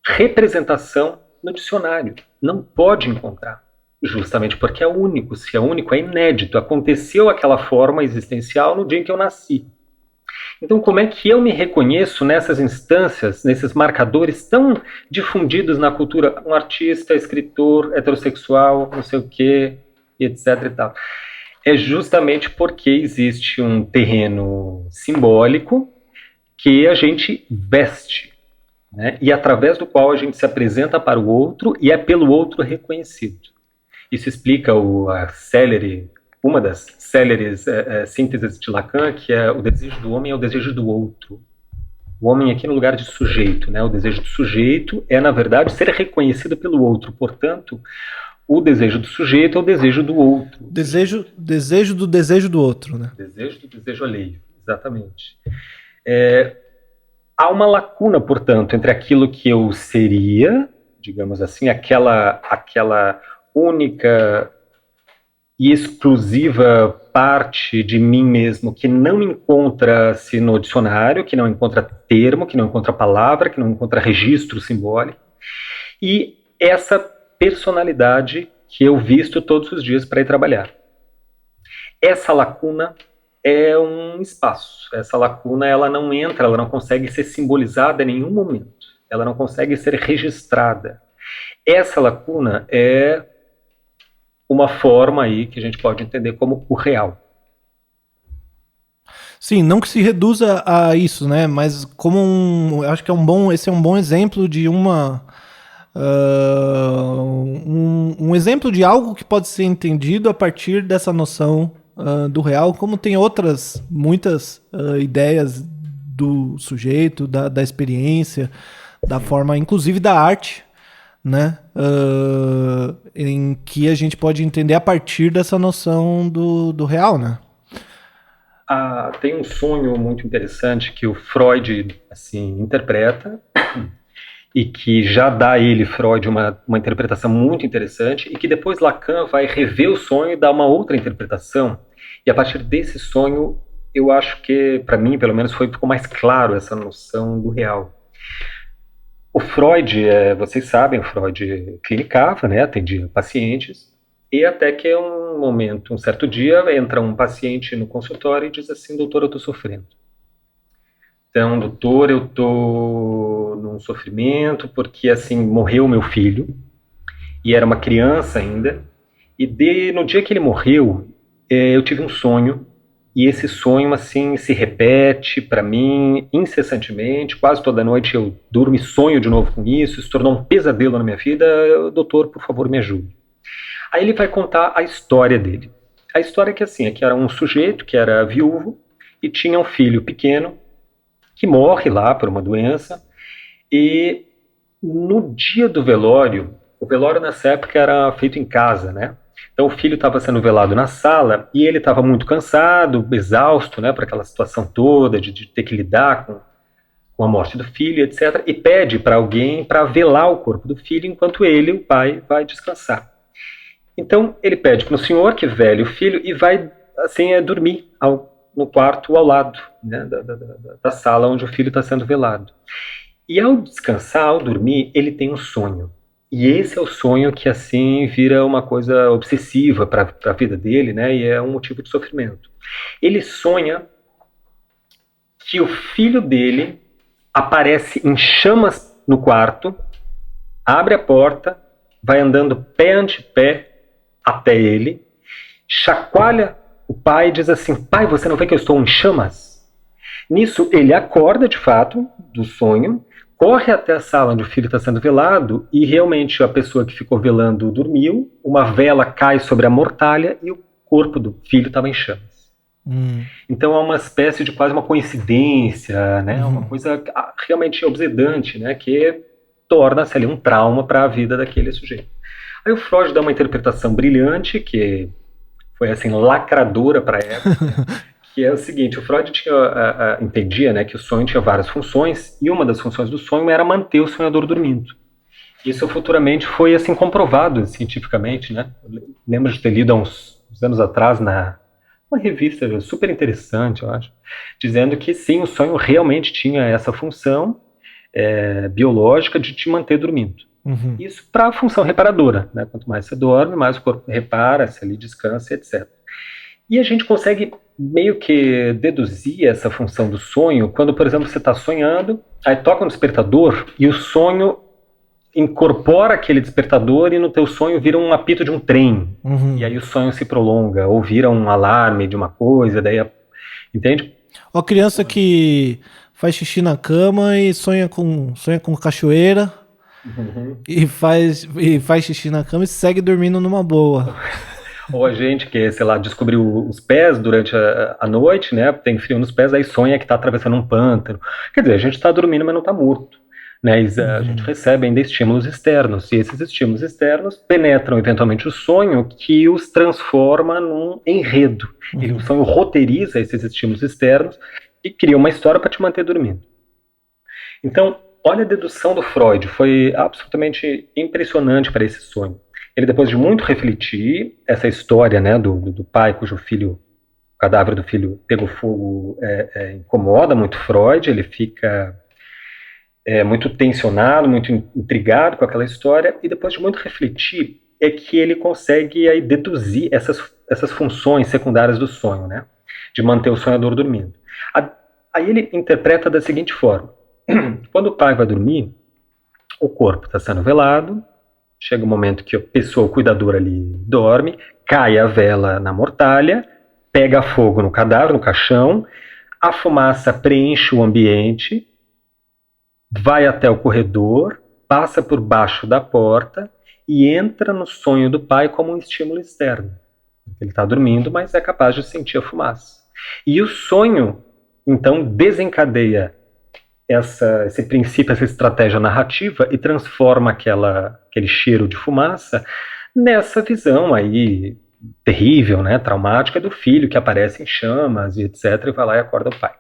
representação no dicionário, não pode encontrar, justamente porque é único. Se é único, é inédito, aconteceu aquela forma existencial no dia em que eu nasci. Então, como é que eu me reconheço nessas instâncias, nesses marcadores tão difundidos na cultura, um artista, escritor, heterossexual, não sei o quê, etc e tal? É justamente porque existe um terreno simbólico que a gente veste, né? E através do qual a gente se apresenta para o outro e é pelo outro reconhecido. Isso explica uma das céleres sínteses de Lacan, que é o desejo do homem é o desejo do outro. O homem aqui no lugar de sujeito, né? O desejo do sujeito é, na verdade, ser reconhecido pelo outro. Portanto, o desejo do sujeito é o desejo do outro. Desejo do outro, né? Desejo do desejo alheio, exatamente. Há uma lacuna, portanto, entre aquilo que eu seria, digamos assim, aquela única e exclusiva parte de mim mesmo que não encontra-se no dicionário, que não encontra termo, que não encontra palavra, que não encontra registro simbólico, e essa personalidade que eu visto todos os dias para ir trabalhar. Essa lacuna é um espaço. Essa lacuna, ela não entra, ela não consegue ser simbolizada em nenhum momento. Ela não consegue ser registrada. Essa lacuna é uma forma aí que a gente pode entender como o real. Sim, não que se reduza a isso, né? Mas como acho que esse é um bom exemplo de um exemplo de algo que pode ser entendido a partir dessa noção do real, como tem muitas ideias do sujeito, da experiência, da forma, inclusive da arte, né? Em que a gente pode entender a partir dessa noção do real, né? Tem um sonho muito interessante que o Freud assim, interpreta e que já dá a ele, Freud, uma interpretação muito interessante e que depois Lacan vai rever o sonho e dar uma outra interpretação e a partir desse sonho eu acho que, para mim, pelo menos, ficou mais claro essa noção do real. O Freud, vocês sabem, o Freud clinicava, né, atendia pacientes, e até que um momento, um certo dia, entra um paciente no consultório e diz assim: doutor, eu estou sofrendo. Então, doutor, eu estou num sofrimento porque, assim, morreu meu filho, e era uma criança ainda, e no dia que ele morreu, eu tive um sonho, e esse sonho, assim, se repete para mim incessantemente, quase toda noite eu durmo e sonho de novo com isso, se tornou um pesadelo na minha vida. Doutor, por favor, me ajude. Aí ele vai contar a história dele. A história é que, assim, é que era um sujeito que era viúvo e tinha um filho pequeno que morre lá por uma doença, e no dia do velório, o velório nessa época era feito em casa, né? Então o filho estava sendo velado na sala e ele estava muito cansado, exausto, né, para aquela situação toda de ter que lidar com a morte do filho, etc. E pede para alguém para velar o corpo do filho enquanto ele, o pai, vai descansar. Então ele pede para o senhor que vele o filho e vai assim dormir no quarto ao lado, né, da sala onde o filho está sendo velado. E ao descansar, ao dormir, ele tem um sonho. E esse é o sonho que, assim, vira uma coisa obsessiva para a vida dele, né? E é um motivo de sofrimento. Ele sonha que o filho dele aparece em chamas no quarto, abre a porta, vai andando pé ante pé até ele, chacoalha o pai e diz assim: pai, você não vê que eu estou em chamas? Nisso, ele acorda, de fato, do sonho, corre até a sala onde o filho está sendo velado e realmente a pessoa que ficou velando dormiu, uma vela cai sobre a mortalha e o corpo do filho estava em chamas. Então é uma espécie de quase uma coincidência, né? Uma coisa realmente obsedante, né? Que torna-se ali um trauma para a vida daquele sujeito. Aí o Freud dá uma interpretação brilhante, que foi assim lacradora para a época, que é o seguinte: o Freud entendia, né, que o sonho tinha várias funções, e uma das funções do sonho era manter o sonhador dormindo. Isso futuramente foi assim comprovado cientificamente, né? Eu lembro de ter lido há uns anos atrás uma revista super interessante, eu acho, dizendo que sim, o sonho realmente tinha essa função biológica de te manter dormindo. Isso para a função reparadora, né? Quanto mais você dorme, mais o corpo repara, se ali descansa, etc. E a gente consegue meio que deduzir essa função do sonho quando, por exemplo, você está sonhando, aí toca um despertador e o sonho incorpora aquele despertador e no teu sonho vira um apito de um trem. E aí o sonho se prolonga, ou vira um alarme de uma coisa, daí entende? Ó, criança que faz xixi na cama e sonha com cachoeira. E faz xixi na cama e segue dormindo numa boa. Ou a gente que, sei lá, descobriu os pés durante a noite, né? Tem frio nos pés, aí sonha que está atravessando um pântano. Quer dizer, a gente está dormindo, mas não está morto. Né? A gente recebe ainda estímulos externos. E esses estímulos externos penetram eventualmente o sonho, que os transforma num enredo. O sonho roteiriza esses estímulos externos e cria uma história para te manter dormindo. Então, olha a dedução do Freud. Foi absolutamente impressionante para esse sonho. Ele, depois de muito refletir, essa história, né, do pai cujo filho, o cadáver do filho pegou fogo, incomoda muito Freud. Ele fica muito tensionado, muito intrigado com aquela história, e depois de muito refletir, é que ele consegue aí deduzir essas funções secundárias do sonho, né, de manter o sonhador dormindo. Aí ele interpreta da seguinte forma: quando o pai vai dormir, o corpo está sendo velado, chega o momento que a pessoa, o cuidador ali, dorme, cai a vela na mortalha, pega fogo no cadáver, no caixão, a fumaça preenche o ambiente, vai até o corredor, passa por baixo da porta e entra no sonho do pai como um estímulo externo. Ele está dormindo, mas é capaz de sentir a fumaça. E o sonho, então, desencadeia esse princípio, essa estratégia narrativa e transforma aquele cheiro de fumaça nessa visão aí terrível, né, traumática do filho que aparece em chamas e etc, e vai lá e acorda o pai.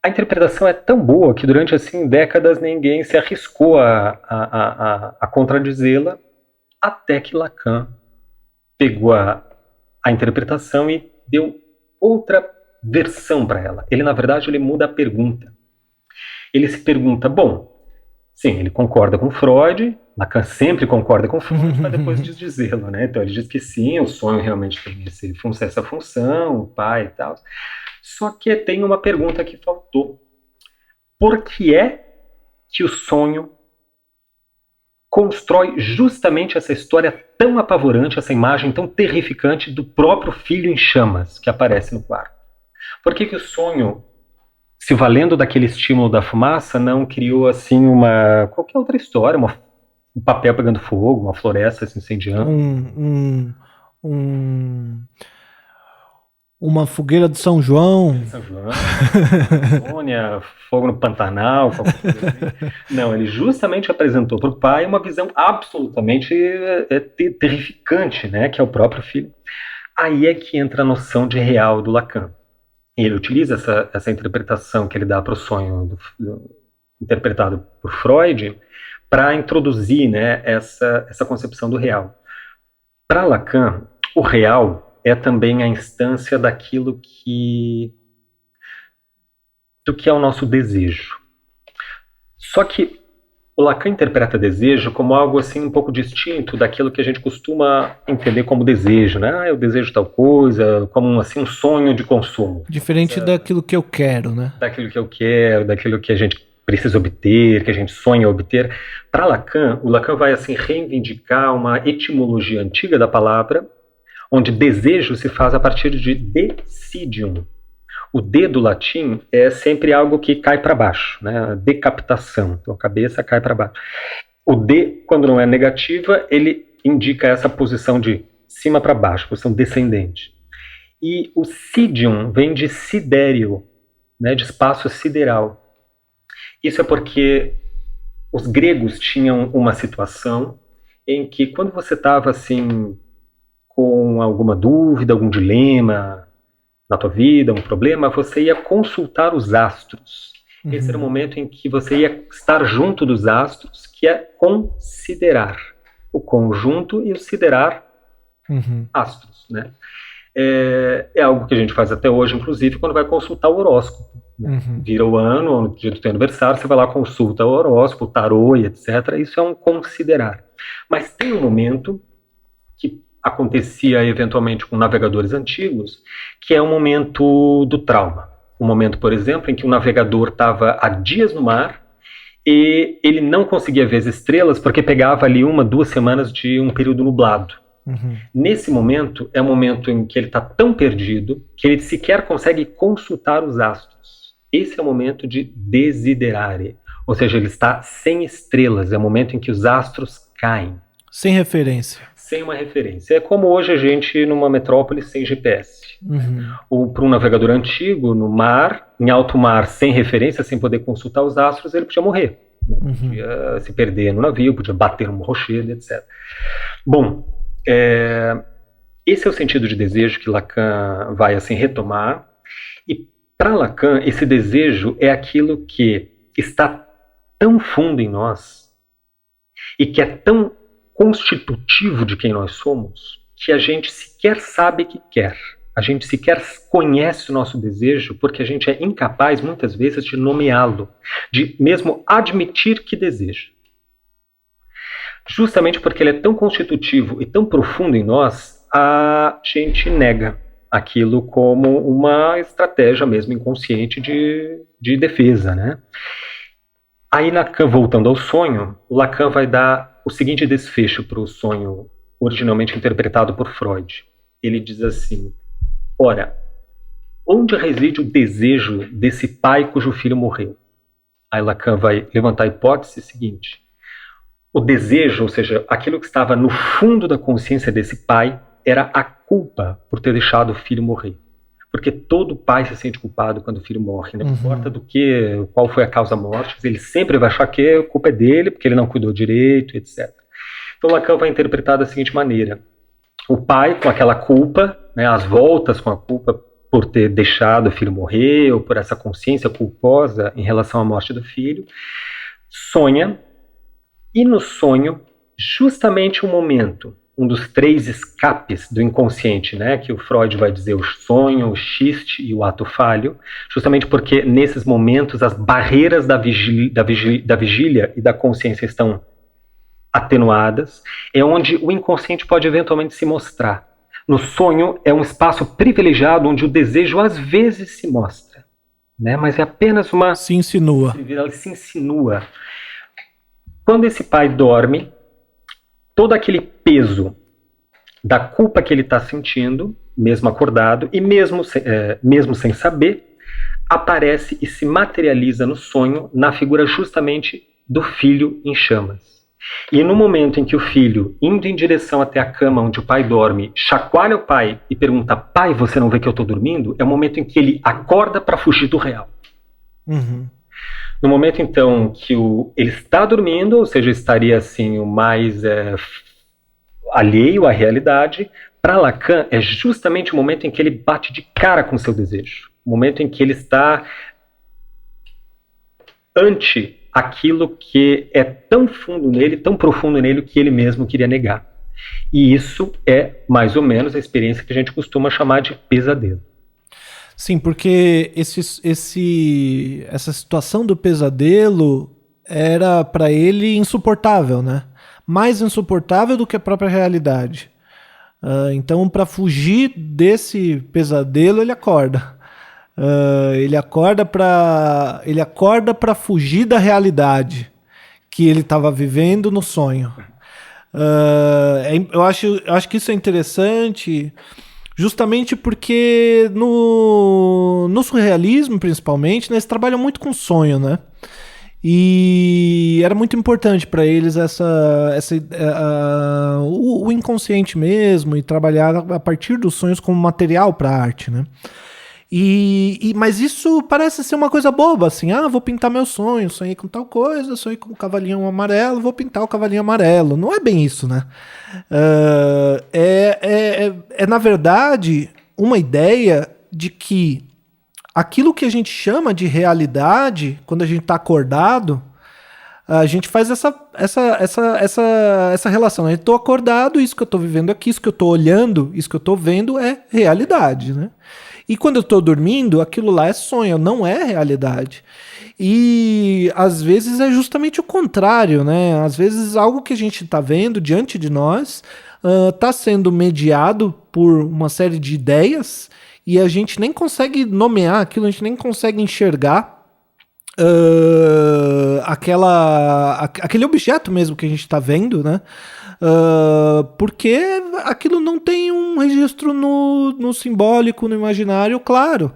A interpretação é tão boa que durante assim décadas ninguém se arriscou a contradizê-la, até que Lacan pegou a interpretação e deu outra versão para ela. Ele, na verdade, ele muda a pergunta. Ele se pergunta, bom, sim, ele concorda com Freud, Lacan sempre concorda com Freud, mas depois diz dizê-lo, né? Então ele diz que sim, o sonho realmente tem essa função, o pai e tal. Só que tem uma pergunta que faltou. Por que é que o sonho constrói justamente essa história tão apavorante, essa imagem tão terrificante do próprio filho em chamas que aparece no quarto? Por que que o sonho, se valendo daquele estímulo da fumaça, não criou assim qualquer outra história, um papel pegando fogo, uma floresta se incendiando? Uma fogueira de São João. São João, Amazônia, fogo no Pantanal, qualquer coisa assim. Não, ele justamente apresentou para o pai uma visão absolutamente terrificante, né, que é o próprio filho. Aí é que entra a noção de real do Lacan. Ele utiliza essa interpretação que ele dá para o sonho interpretado por Freud para introduzir, né, essa concepção do real. Para Lacan, o real é também a instância do que é o nosso desejo. Só que o Lacan interpreta desejo como algo assim um pouco distinto daquilo que a gente costuma entender como desejo, né? Eu desejo tal coisa, como assim um sonho de consumo. Diferente daquilo que eu quero, né? Daquilo que eu quero, daquilo que a gente precisa obter, que a gente sonha obter. Para Lacan, o Lacan vai assim reivindicar uma etimologia antiga da palavra, onde desejo se faz a partir de decidium. O D do latim é sempre algo que cai para baixo, né? Decapitação, então a cabeça cai para baixo. O D, quando não é negativa, ele indica essa posição de cima para baixo, posição descendente. E o sidium vem de sidério, né? De espaço sideral. Isso é porque os gregos tinham uma situação em que quando você estava assim com alguma dúvida, algum dilema na tua vida, um problema, você ia consultar os astros. Uhum. Esse era o momento em que você ia estar junto dos astros, que é considerar o conjunto e o siderar astros, né? É algo que a gente faz até hoje, inclusive, quando vai consultar o horóscopo. Né? Vira o ano, no dia do teu aniversário, você vai lá, consulta o horóscopo, o tarô e etc. Isso é um considerar. Mas tem um momento que acontecia eventualmente com navegadores antigos, que é o momento do trauma. Um momento, por exemplo, em que o navegador estava há dias no mar e ele não conseguia ver as estrelas porque pegava ali 1-2 semanas de um período nublado. Nesse momento, é um momento em que ele está tão perdido que ele sequer consegue consultar os astros. Esse é o momento de desiderare, ou seja, ele está sem estrelas, é o momento em que os astros caem. Sem referência. Sem uma referência. É como hoje a gente numa metrópole sem GPS. Ou para um navegador antigo, no mar, em alto mar, sem referência, sem poder consultar os astros, ele podia morrer. Né? Podia se perder no navio, podia bater num rochedo, etc. Bom, esse é o sentido de desejo que Lacan vai assim retomar. E para Lacan, esse desejo é aquilo que está tão fundo em nós e que é tão constitutivo de quem nós somos, que a gente sequer sabe que quer. A gente sequer conhece o nosso desejo porque a gente é incapaz, muitas vezes, de nomeá-lo, de mesmo admitir que deseja. Justamente porque ele é tão constitutivo e tão profundo em nós, a gente nega aquilo como uma estratégia mesmo inconsciente de defesa, né? Aí, Lacan, voltando ao sonho, Lacan vai dar o seguinte desfecho para o sonho originalmente interpretado por Freud. Ele diz assim: ora, onde reside o desejo desse pai cujo filho morreu? Aí Lacan vai levantar a hipótese seguinte: o desejo, ou seja, aquilo que estava no fundo da consciência desse pai, era a culpa por ter deixado o filho morrer. Porque todo pai se sente culpado quando o filho morre, não importa qual foi a causa morte, ele sempre vai achar que a culpa é dele, porque ele não cuidou direito, etc. Então Lacan vai interpretar da seguinte maneira: o pai com aquela culpa, né, as voltas com a culpa por ter deixado o filho morrer, ou por essa consciência culposa em relação à morte do filho, sonha, e no sonho, justamente um um dos 3 escapes do inconsciente, né, que o Freud vai dizer o sonho, o xiste e o ato falho, justamente porque nesses momentos as barreiras da vigília e da consciência estão atenuadas, é onde o inconsciente pode eventualmente se mostrar. No sonho é um espaço privilegiado onde o desejo às vezes se mostra, né, mas é apenas uma... Se insinua. Ele se insinua. Quando esse pai dorme, todo aquele peso da culpa que ele está sentindo, mesmo acordado, e mesmo sem saber, aparece e se materializa no sonho na figura justamente do filho em chamas. E no momento em que o filho, indo em direção até a cama onde o pai dorme, chacoalha o pai e pergunta: pai, você não vê que eu estou dormindo? É o momento em que ele acorda para fugir do real. Uhum. No momento, então, que ele está dormindo, ou seja, estaria assim o mais alheio à realidade, para Lacan é justamente o momento em que ele bate de cara com o seu desejo. O momento em que ele está ante aquilo que é tão fundo nele, tão profundo nele, que ele mesmo queria negar. E isso é, mais ou menos, a experiência que a gente costuma chamar de pesadelo. Sim, porque essa situação do pesadelo era para ele insuportável, né? Mais insuportável do que a própria realidade. Então, para fugir desse pesadelo, ele acorda. Ele acorda para fugir da realidade que ele estava vivendo no sonho. Eu acho que isso é interessante. Justamente porque no surrealismo, principalmente, né, eles trabalham muito com sonho, né? E era muito importante para eles o inconsciente mesmo, e trabalhar a partir dos sonhos como material para a arte, né? Mas isso parece ser uma coisa boba, assim, vou pintar meu sonho, sonhei com tal coisa, sonhei com o cavalinho amarelo, vou pintar o cavalinho amarelo. Não é bem isso, né? Na verdade, uma ideia de que aquilo que a gente chama de realidade, quando a gente está acordado, a gente faz essa relação. Eu estou acordado, isso que eu estou vivendo aqui, isso que eu estou olhando, isso que eu estou vendo é realidade, né? E quando eu estou dormindo, aquilo lá é sonho, não é realidade. E às vezes é justamente o contrário, né? Às vezes algo que a gente está vendo diante de nós está sendo mediado por uma série de ideias e a gente nem consegue nomear aquilo, a gente nem consegue enxergar aquele objeto mesmo que a gente está vendo, né? Porque aquilo não tem um registro no simbólico, no imaginário, claro.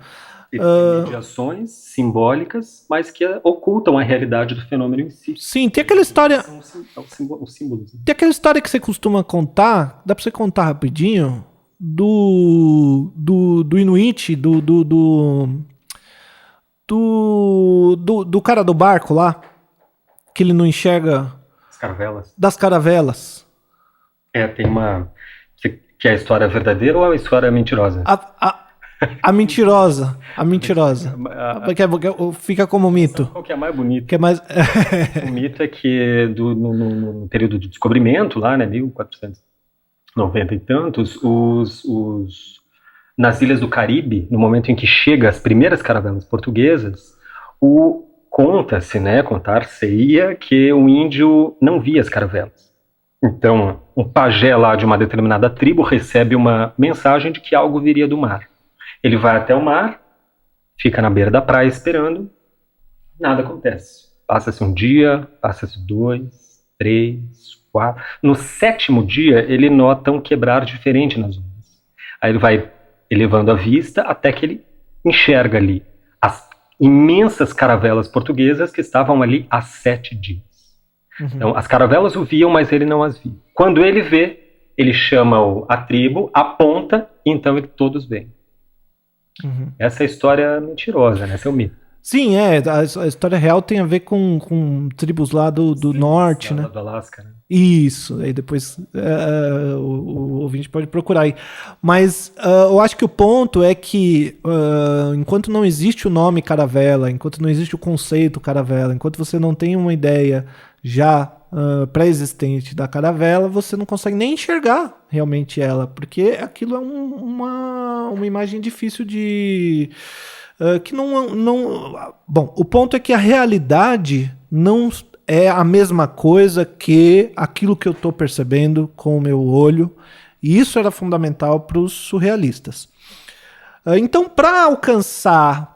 Mediações simbólicas, mas que ocultam a realidade do fenômeno em si. Sim, tem aquela história. Os símbolos. Tem aquela história que você costuma contar, dá pra você contar rapidinho, do Inuit, do cara do barco lá, que ele não enxerga. As caravelas. Das caravelas. Tem uma... Que é a história verdadeira ou a história mentirosa? A mentirosa. A mentirosa. Fica como mito. Qual que é a mais bonita? Que é mais... O mito é que no período de descobrimento, lá, né, 1490 e tantos, nas ilhas do Caribe, no momento em que chegam as primeiras caravelas portuguesas, conta-se, né, contar-se-ia que o índio não via as caravelas. Então, um pajé lá de uma determinada tribo recebe uma mensagem de que algo viria do mar. Ele vai até o mar, fica na beira da praia esperando, nada acontece. Passa-se um dia, passa-se 2, 3, 4. No 7º dia, ele nota um quebrar diferente nas ondas. Aí ele vai elevando a vista até que ele enxerga ali as imensas caravelas portuguesas que estavam ali há 7 dias. Uhum. Então, as caravelas o viam, mas ele não as via. Quando ele vê, ele chama a tribo, aponta, e então todos vêm. Uhum. Essa é a história mentirosa, né? Esse é o mito. Sim, a história real tem a ver com tribos lá do norte, né? Do Alasca, né? Isso, aí depois o ouvinte pode procurar aí. Mas eu acho que o ponto é que enquanto não existe o nome caravela, enquanto não existe o conceito caravela, enquanto você não tem uma ideia já pré-existente da caravela, você não consegue nem enxergar realmente ela, porque aquilo é uma imagem difícil de... que não... Bom, o ponto é que a realidade não é a mesma coisa que aquilo que eu estou percebendo com o meu olho, e isso era fundamental para os surrealistas. Então, para alcançar...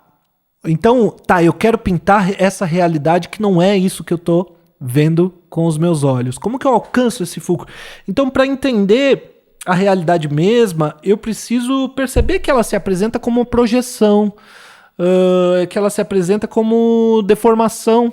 Então, eu quero pintar essa realidade que não é isso que eu estou vendo com os meus olhos. Como que eu alcanço esse fulcro? Então, para entender a realidade mesma, eu preciso perceber que ela se apresenta como projeção, que ela se apresenta como deformação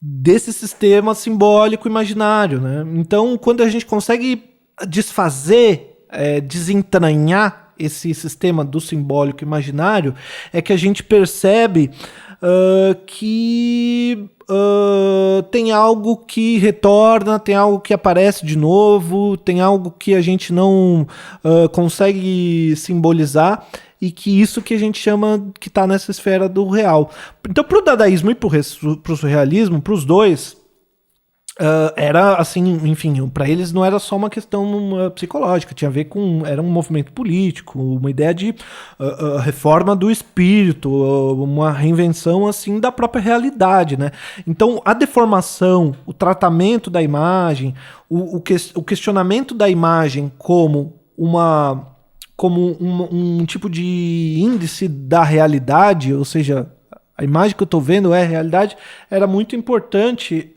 desse sistema simbólico imaginário, né? Então, quando a gente consegue desfazer, desentranhar esse sistema do simbólico imaginário, é que a gente percebe que tem algo que retorna, tem algo que aparece de novo, tem algo que a gente não consegue simbolizar, e que isso que a gente chama que está nessa esfera do real. Então, para o dadaísmo e para o surrealismo, para os dois, era assim, enfim, para eles não era só uma questão psicológica, tinha a ver com, era um movimento político, uma ideia de reforma do espírito, uma reinvenção assim da própria realidade, né? Então a deformação, o tratamento da imagem, o questionamento da imagem como um tipo de índice da realidade, ou seja, a imagem que eu estou vendo é a realidade, era muito importante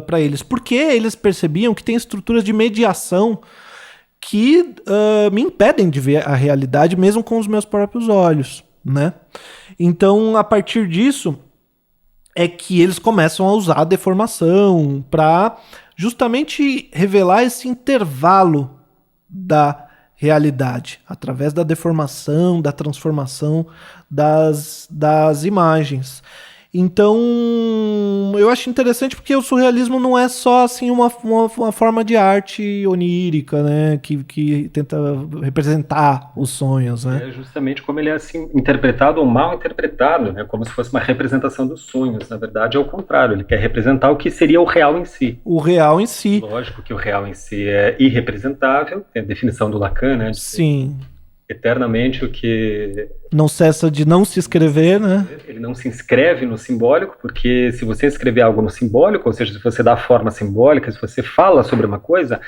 para eles, porque eles percebiam que tem estruturas de mediação que me impedem de ver a realidade mesmo com os meus próprios olhos, né? Então, a partir disso, é que eles começam a usar a deformação para justamente revelar esse intervalo da realidade, através da deformação, da transformação das imagens. Então, eu acho interessante porque o surrealismo não é só assim, uma forma de arte onírica, né, que tenta representar os sonhos, né? É justamente como ele é assim, interpretado ou mal interpretado, né, como se fosse uma representação dos sonhos. Na verdade, é o contrário, ele quer representar o que seria o real em si. O real em si. Lógico que o real em si é irrepresentável, tem a definição do Lacan, né? Sim. Eternamente o que... não cessa de não se escrever, né? Ele não se inscreve no simbólico, porque se você escrever algo no simbólico, ou seja, se você dá forma simbólica, se você fala sobre uma coisa, a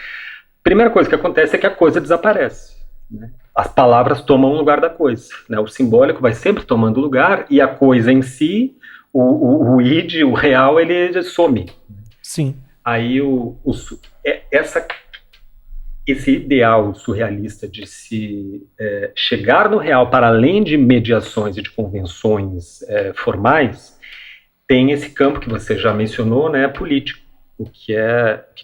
primeira coisa que acontece é que a coisa desaparece, né? As palavras tomam o lugar da coisa, né? O simbólico vai sempre tomando lugar e a coisa em si, o id, o real, ele some. Sim. Aí esse ideal surrealista de se chegar no real para além de mediações e de convenções formais, tem esse campo que você já mencionou, né, político, o que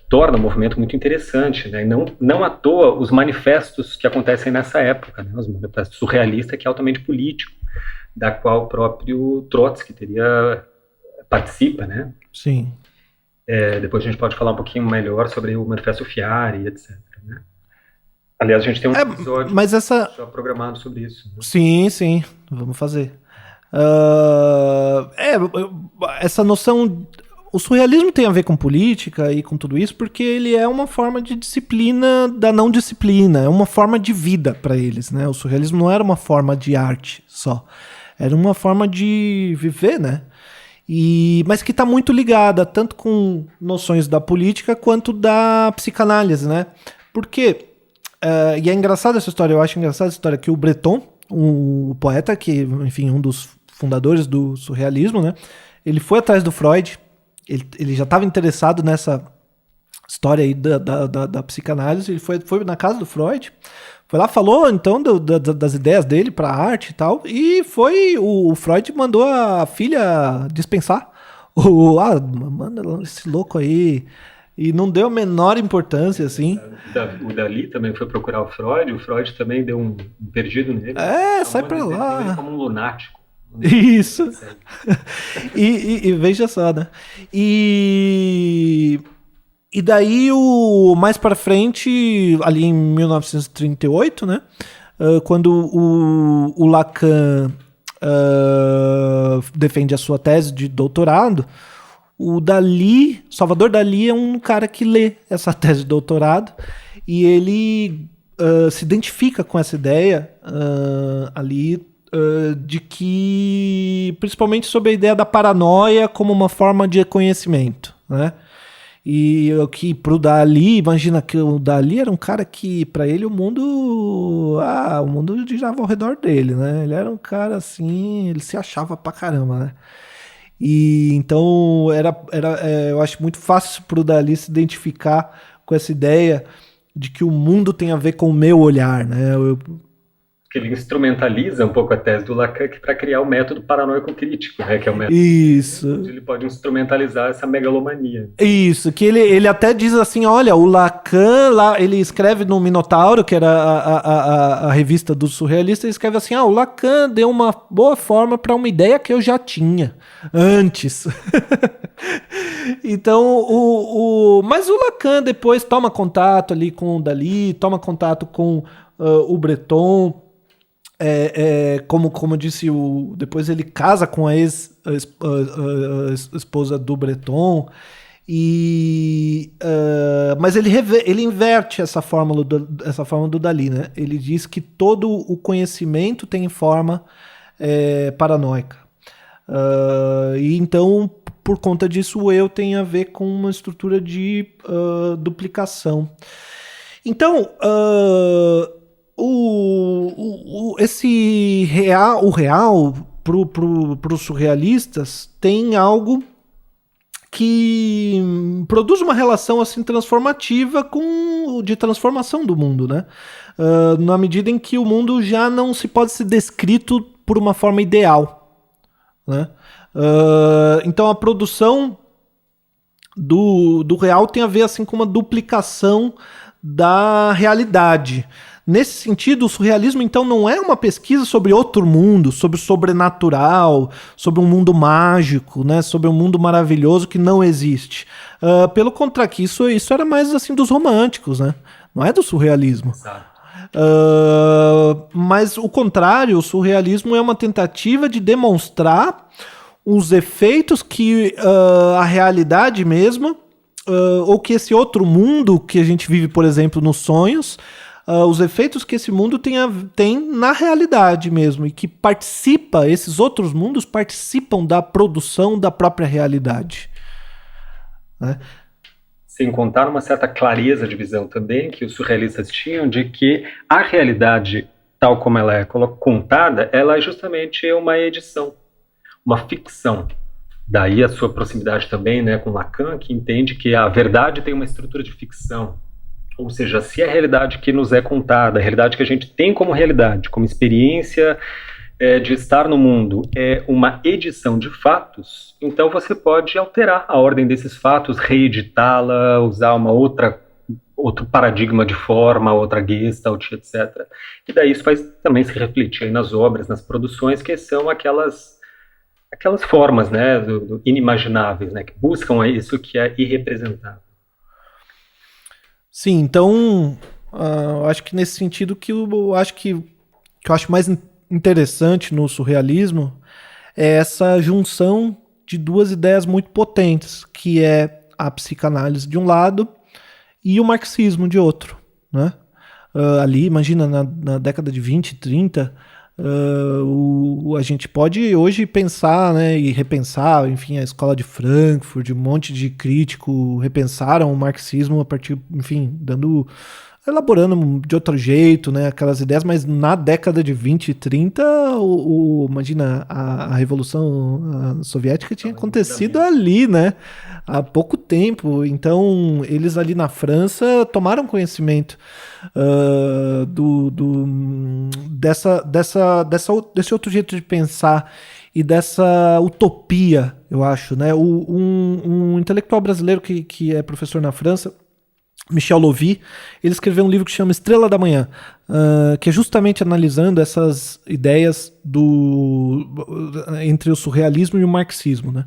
torna o movimento muito interessante, né, e não à toa os manifestos que acontecem nessa época, né, os manifestos surrealistas, que é altamente político, da qual o próprio Trotsky participa, né? Sim. Depois a gente pode falar um pouquinho melhor sobre o Manifesto Fiari, etc. Né? Aliás, a gente tem um episódio já programado sobre isso. Né? Sim, vamos fazer. Essa noção... O surrealismo tem a ver com política e com tudo isso porque ele é uma forma de disciplina da não disciplina, é uma forma de vida para eles, né? O surrealismo não era uma forma de arte só, era uma forma de viver, né? Mas que está muito ligada tanto com noções da política quanto da psicanálise, né? Porque, e é engraçada essa história, eu acho engraçada essa história, que o Breton, o poeta, que, enfim, um dos fundadores do surrealismo, né? Ele foi atrás do Freud, ele já estava interessado nessa história aí da psicanálise, ele foi na casa do Freud, foi lá, falou então das ideias dele para a arte e tal, e o Freud mandou a filha dispensar. Manda esse louco aí. E não deu a menor importância, assim. O Dalí também foi procurar o Freud também deu um perdido nele. Sai pra lá. Ele como um lunático. Isso. e veja só, né? E daí, mais para frente, ali em 1938, né? Quando o Lacan defende a sua tese de doutorado, O Dalí, Salvador Dalí, é um cara que lê essa tese de doutorado e ele se identifica com essa ideia ali de que, principalmente sobre a ideia da paranoia como uma forma de conhecimento, né? E o que pro Dalí, imagina que o Dalí era um cara que, para ele, o mundo girava ao redor dele, né? Ele era um cara assim, ele se achava pra caramba, né? E então eu acho muito fácil pro Dalí se identificar com essa ideia de que o mundo tem a ver com o meu olhar, né? Que ele instrumentaliza um pouco a tese do Lacan para criar o método paranoico crítico, né, que é o método onde ele pode instrumentalizar essa megalomania. Isso, que ele até diz assim, olha, o Lacan, lá, ele escreve no Minotauro, que era a revista do surrealista, ele escreve assim, o Lacan deu uma boa forma para uma ideia que eu já tinha antes. Então, mas o Lacan depois toma contato ali com o Dalí, toma contato com o Breton, como eu disse, depois ele casa com a esposa do Breton, mas ele inverte essa fórmula do Dalí, né? Ele diz que todo o conhecimento tem forma paranoica. E então, por conta disso, o eu tem a ver com uma estrutura de duplicação. Então, o real para os surrealistas tem algo que produz uma relação assim transformativa de transformação do mundo, né? Na medida em que o mundo já não se pode ser descrito por uma forma ideal, né? Então a produção do real tem a ver assim com uma duplicação da realidade. Nesse sentido, o surrealismo, então, não é uma pesquisa sobre outro mundo, sobre o sobrenatural, sobre um mundo mágico, né, sobre um mundo maravilhoso que não existe. Pelo contrário, que isso era mais assim dos românticos, né? Não é do surrealismo. Mas o contrário, o surrealismo é uma tentativa de demonstrar os efeitos que a realidade mesma, ou que esse outro mundo que a gente vive, por exemplo, nos sonhos, os efeitos que esse mundo tem na realidade mesmo, e que esses outros mundos participam da produção da própria realidade, né? Sem contar uma certa clareza de visão também que os surrealistas tinham de que a realidade, tal como ela é contada, ela é justamente uma edição, uma ficção. Daí a sua proximidade também, né, com Lacan, que entende que a verdade tem uma estrutura de ficção. Ou seja, se a realidade que nos é contada, a realidade que a gente tem como realidade, como experiência de estar no mundo, é uma edição de fatos, então você pode alterar a ordem desses fatos, reeditá-la, usar outro paradigma de forma, outra gestalt, etc. E daí isso vai também se refletir aí nas obras, nas produções, que são aquelas formas, né, inimagináveis, né, que buscam isso que é irrepresentável. Sim, então eu acho que nesse sentido que eu acho mais interessante no surrealismo é essa junção de duas ideias muito potentes, que é a psicanálise de um lado e o marxismo de outro, né? Ali, imagina, na década de 20 e 30, a gente pode hoje pensar, né, e repensar, enfim, a escola de Frankfurt, um monte de crítico repensaram o marxismo a partir, enfim, elaborando de outro jeito, né, aquelas ideias, mas na década de 20 e 30, imagina, a Revolução Soviética tinha acontecido ali, né, há pouco tempo. Então, eles ali na França tomaram conhecimento desse outro jeito de pensar e dessa utopia, eu acho, né? Um intelectual brasileiro que é professor na França, Michel Lovy, ele escreveu um livro que chama Estrela da Manhã, que é justamente analisando essas ideias entre o surrealismo e o marxismo, né?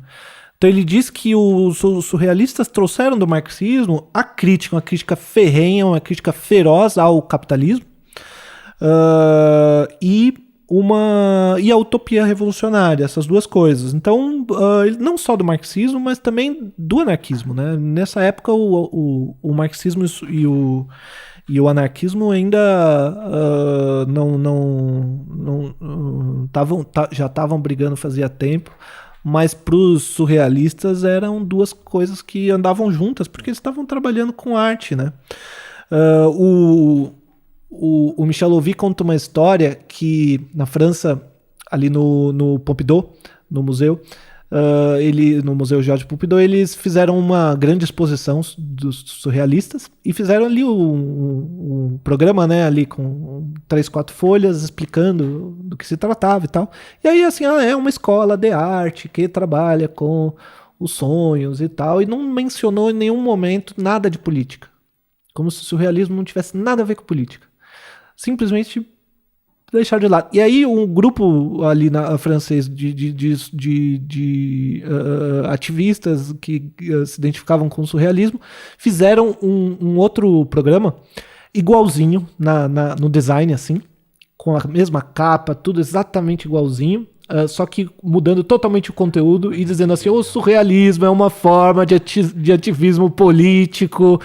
Então ele diz que os surrealistas trouxeram do marxismo uma crítica ferrenha, uma crítica feroz ao capitalismo, e e a utopia revolucionária, essas duas coisas. Então, não só do marxismo, mas também do anarquismo, né? Nessa época, o marxismo e o anarquismo ainda já estavam brigando fazia tempo, mas para os surrealistas eram duas coisas que andavam juntas, porque eles estavam trabalhando com arte, né? O Michel Louvi conta uma história que na França, ali no Pompidou, no museu, no Museu Georges Pompidou, eles fizeram uma grande exposição dos surrealistas e fizeram ali um programa, né, ali com 3, 4 folhas explicando do que se tratava e tal. E aí, assim, é uma escola de arte que trabalha com os sonhos e tal, e não mencionou em nenhum momento nada de política. Como se o surrealismo não tivesse nada a ver com política. Simplesmente deixar de lado. E aí um grupo ali francês de ativistas que se identificavam com o surrealismo fizeram um outro programa igualzinho no design, assim, com a mesma capa, tudo exatamente igualzinho. Só que mudando totalmente o conteúdo e dizendo assim, o surrealismo é uma forma de ativismo político,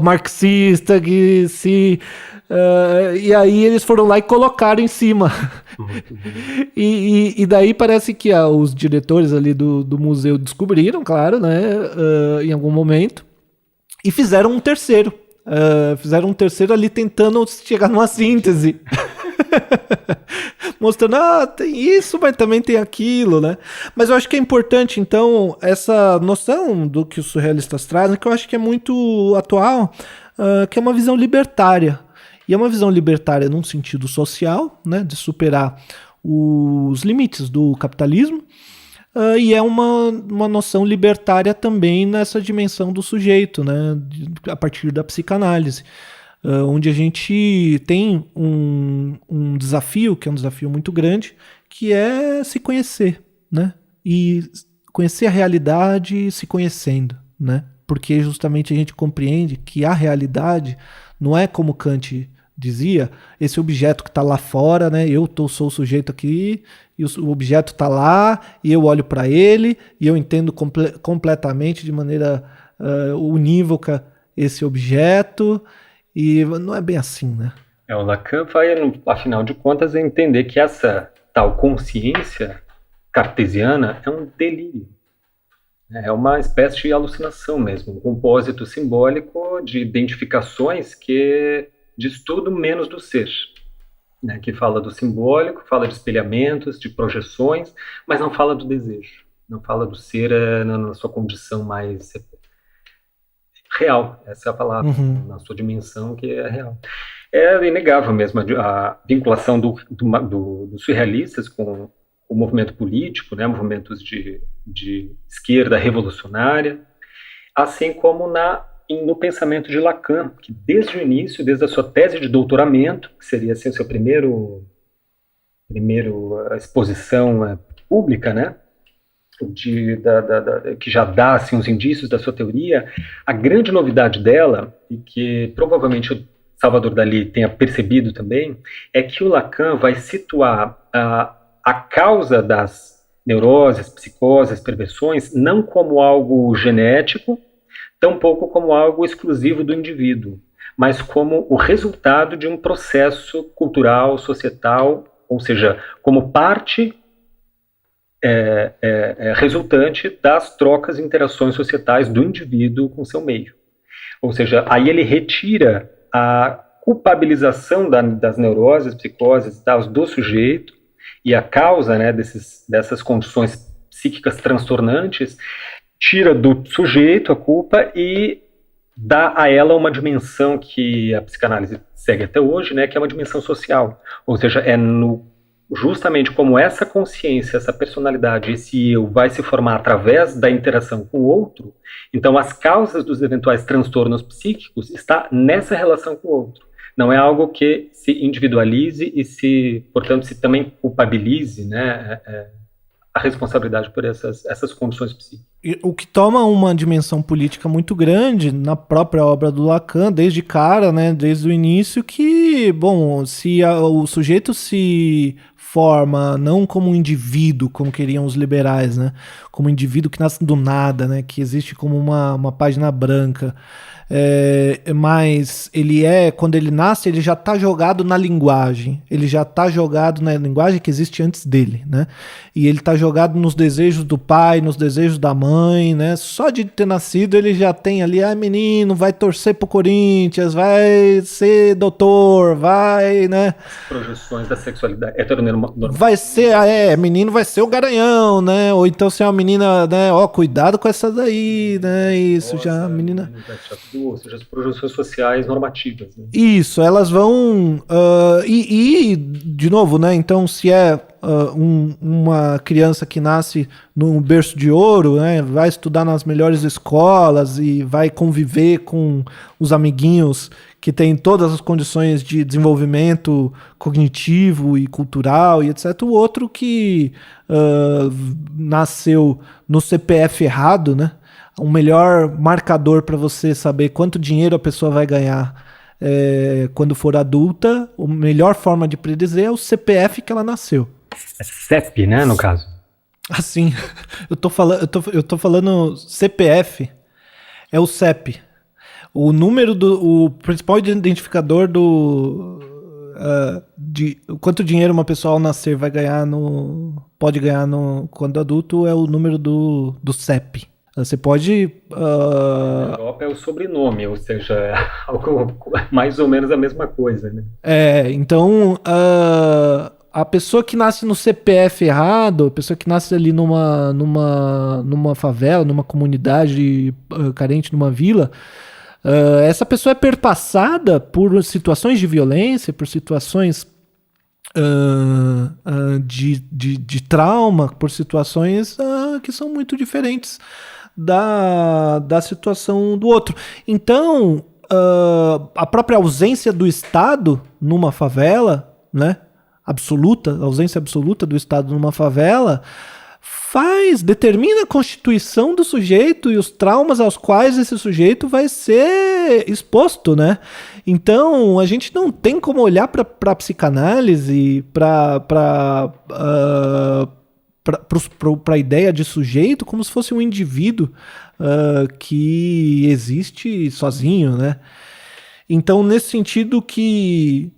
marxista, que se... e aí eles foram lá e colocaram em cima. E daí parece que os diretores ali do museu descobriram, claro, né, em algum momento, e fizeram um terceiro. Fizeram um terceiro ali tentando chegar numa síntese. Mostrando, tem isso, mas também tem aquilo, né? Mas eu acho que é importante, então, essa noção do que os surrealistas trazem, que eu acho que é muito atual, que é uma visão libertária. E é uma visão libertária num sentido social, né, de superar os limites do capitalismo, e é uma noção libertária também nessa dimensão do sujeito, né, a partir da psicanálise. Onde a gente tem um desafio, que é um desafio muito grande, que é se conhecer, né? E conhecer a realidade se conhecendo, né? Porque justamente a gente compreende que a realidade não é como Kant dizia, esse objeto que está lá fora, né? Sou o sujeito aqui, e o objeto está lá, e eu olho para ele, e eu entendo completamente, de maneira unívoca, esse objeto. E não é bem assim, né? O Lacan vai, afinal de contas, entender que essa tal consciência cartesiana é um delírio. É uma espécie de alucinação mesmo, um compósito simbólico de identificações que diz tudo menos do ser. Né? Que fala do simbólico, fala de espelhamentos, de projeções, mas não fala do desejo. Não fala do ser na sua condição mais real, essa é a palavra, na sua dimensão que é real. É inegável mesmo a vinculação dos surrealistas com o movimento político, né, movimentos de esquerda revolucionária, assim como no pensamento de Lacan, que desde o início, desde a sua tese de doutoramento, que seria assim, a sua primeira exposição pública, né, que já dá assim, uns indícios da sua teoria, a grande novidade dela, e que provavelmente o Salvador Dalí tenha percebido também, é que o Lacan vai situar a causa das neuroses, psicoses, perversões, não como algo genético, tampouco como algo exclusivo do indivíduo, mas como o resultado de um processo cultural, societal, ou seja, como parte resultante das trocas e interações societais do indivíduo com seu meio. Ou seja, aí ele retira a culpabilização das neuroses, psicoses do sujeito e a causa, né, dessas condições psíquicas transtornantes, tira do sujeito a culpa e dá a ela uma dimensão que a psicanálise segue até hoje, né, que é uma dimensão social. Ou seja, justamente como essa consciência, essa personalidade, esse eu vai se formar através da interação com o outro, então as causas dos eventuais transtornos psíquicos está nessa relação com o outro. Não é algo que se individualize e portanto, se também culpabilize, né, a responsabilidade por essas condições psíquicas. O que toma uma dimensão política muito grande na própria obra do Lacan, desde cara, né, desde o início, que, bom, se o sujeito se forma, não como um indivíduo, como queriam os liberais, né? Como um indivíduo que nasce do nada, né? Que existe como uma página branca. Mas quando ele nasce, ele já está jogado na linguagem. Ele já está jogado na linguagem que existe antes dele, né? E ele está jogado nos desejos do pai, nos desejos da mãe, né? Só de ter nascido ele já tem ali, menino, vai torcer pro Corinthians, vai ser doutor, vai, né? Projeções da sexualidade heteronormativa. Vai ser, menino vai ser o garanhão, né? Ou então se é uma menina, né? Cuidado com essa daí, né? Isso. Nossa, já, menina... Ou seja, as projeções sociais normativas. Né? Isso, elas vão... de novo, né? Então, se é uma criança que nasce num berço de ouro, né? Vai estudar nas melhores escolas e vai conviver com os amiguinhos que têm todas as condições de desenvolvimento cognitivo e cultural e etc. O outro que nasceu no CPF errado, né? O melhor marcador para você saber quanto dinheiro a pessoa vai ganhar quando for adulta, a melhor forma de predizer é o CPF que ela nasceu. É CEP, né, no caso? Assim, eu tô falando CPF, é o CEP. O número o principal identificador de quanto dinheiro uma pessoa ao nascer vai ganhar pode ganhar quando adulto é o número do CEP. Você pode... Na Europa é o sobrenome, ou seja, algo mais ou menos a mesma coisa, né? Então, a pessoa que nasce no CPF errado, a pessoa que nasce ali numa favela, numa comunidade carente, numa vila, essa pessoa é perpassada por situações de violência, por situações de trauma, por situações que são muito diferentes da situação do outro. Então, a própria ausência do Estado numa favela, né, a ausência absoluta do Estado numa favela, determina a constituição do sujeito e os traumas aos quais esse sujeito vai ser exposto, né? Então, a gente não tem como olhar para a psicanálise, para a ideia de sujeito como se fosse um indivíduo que existe sozinho, né? Então, nesse sentido que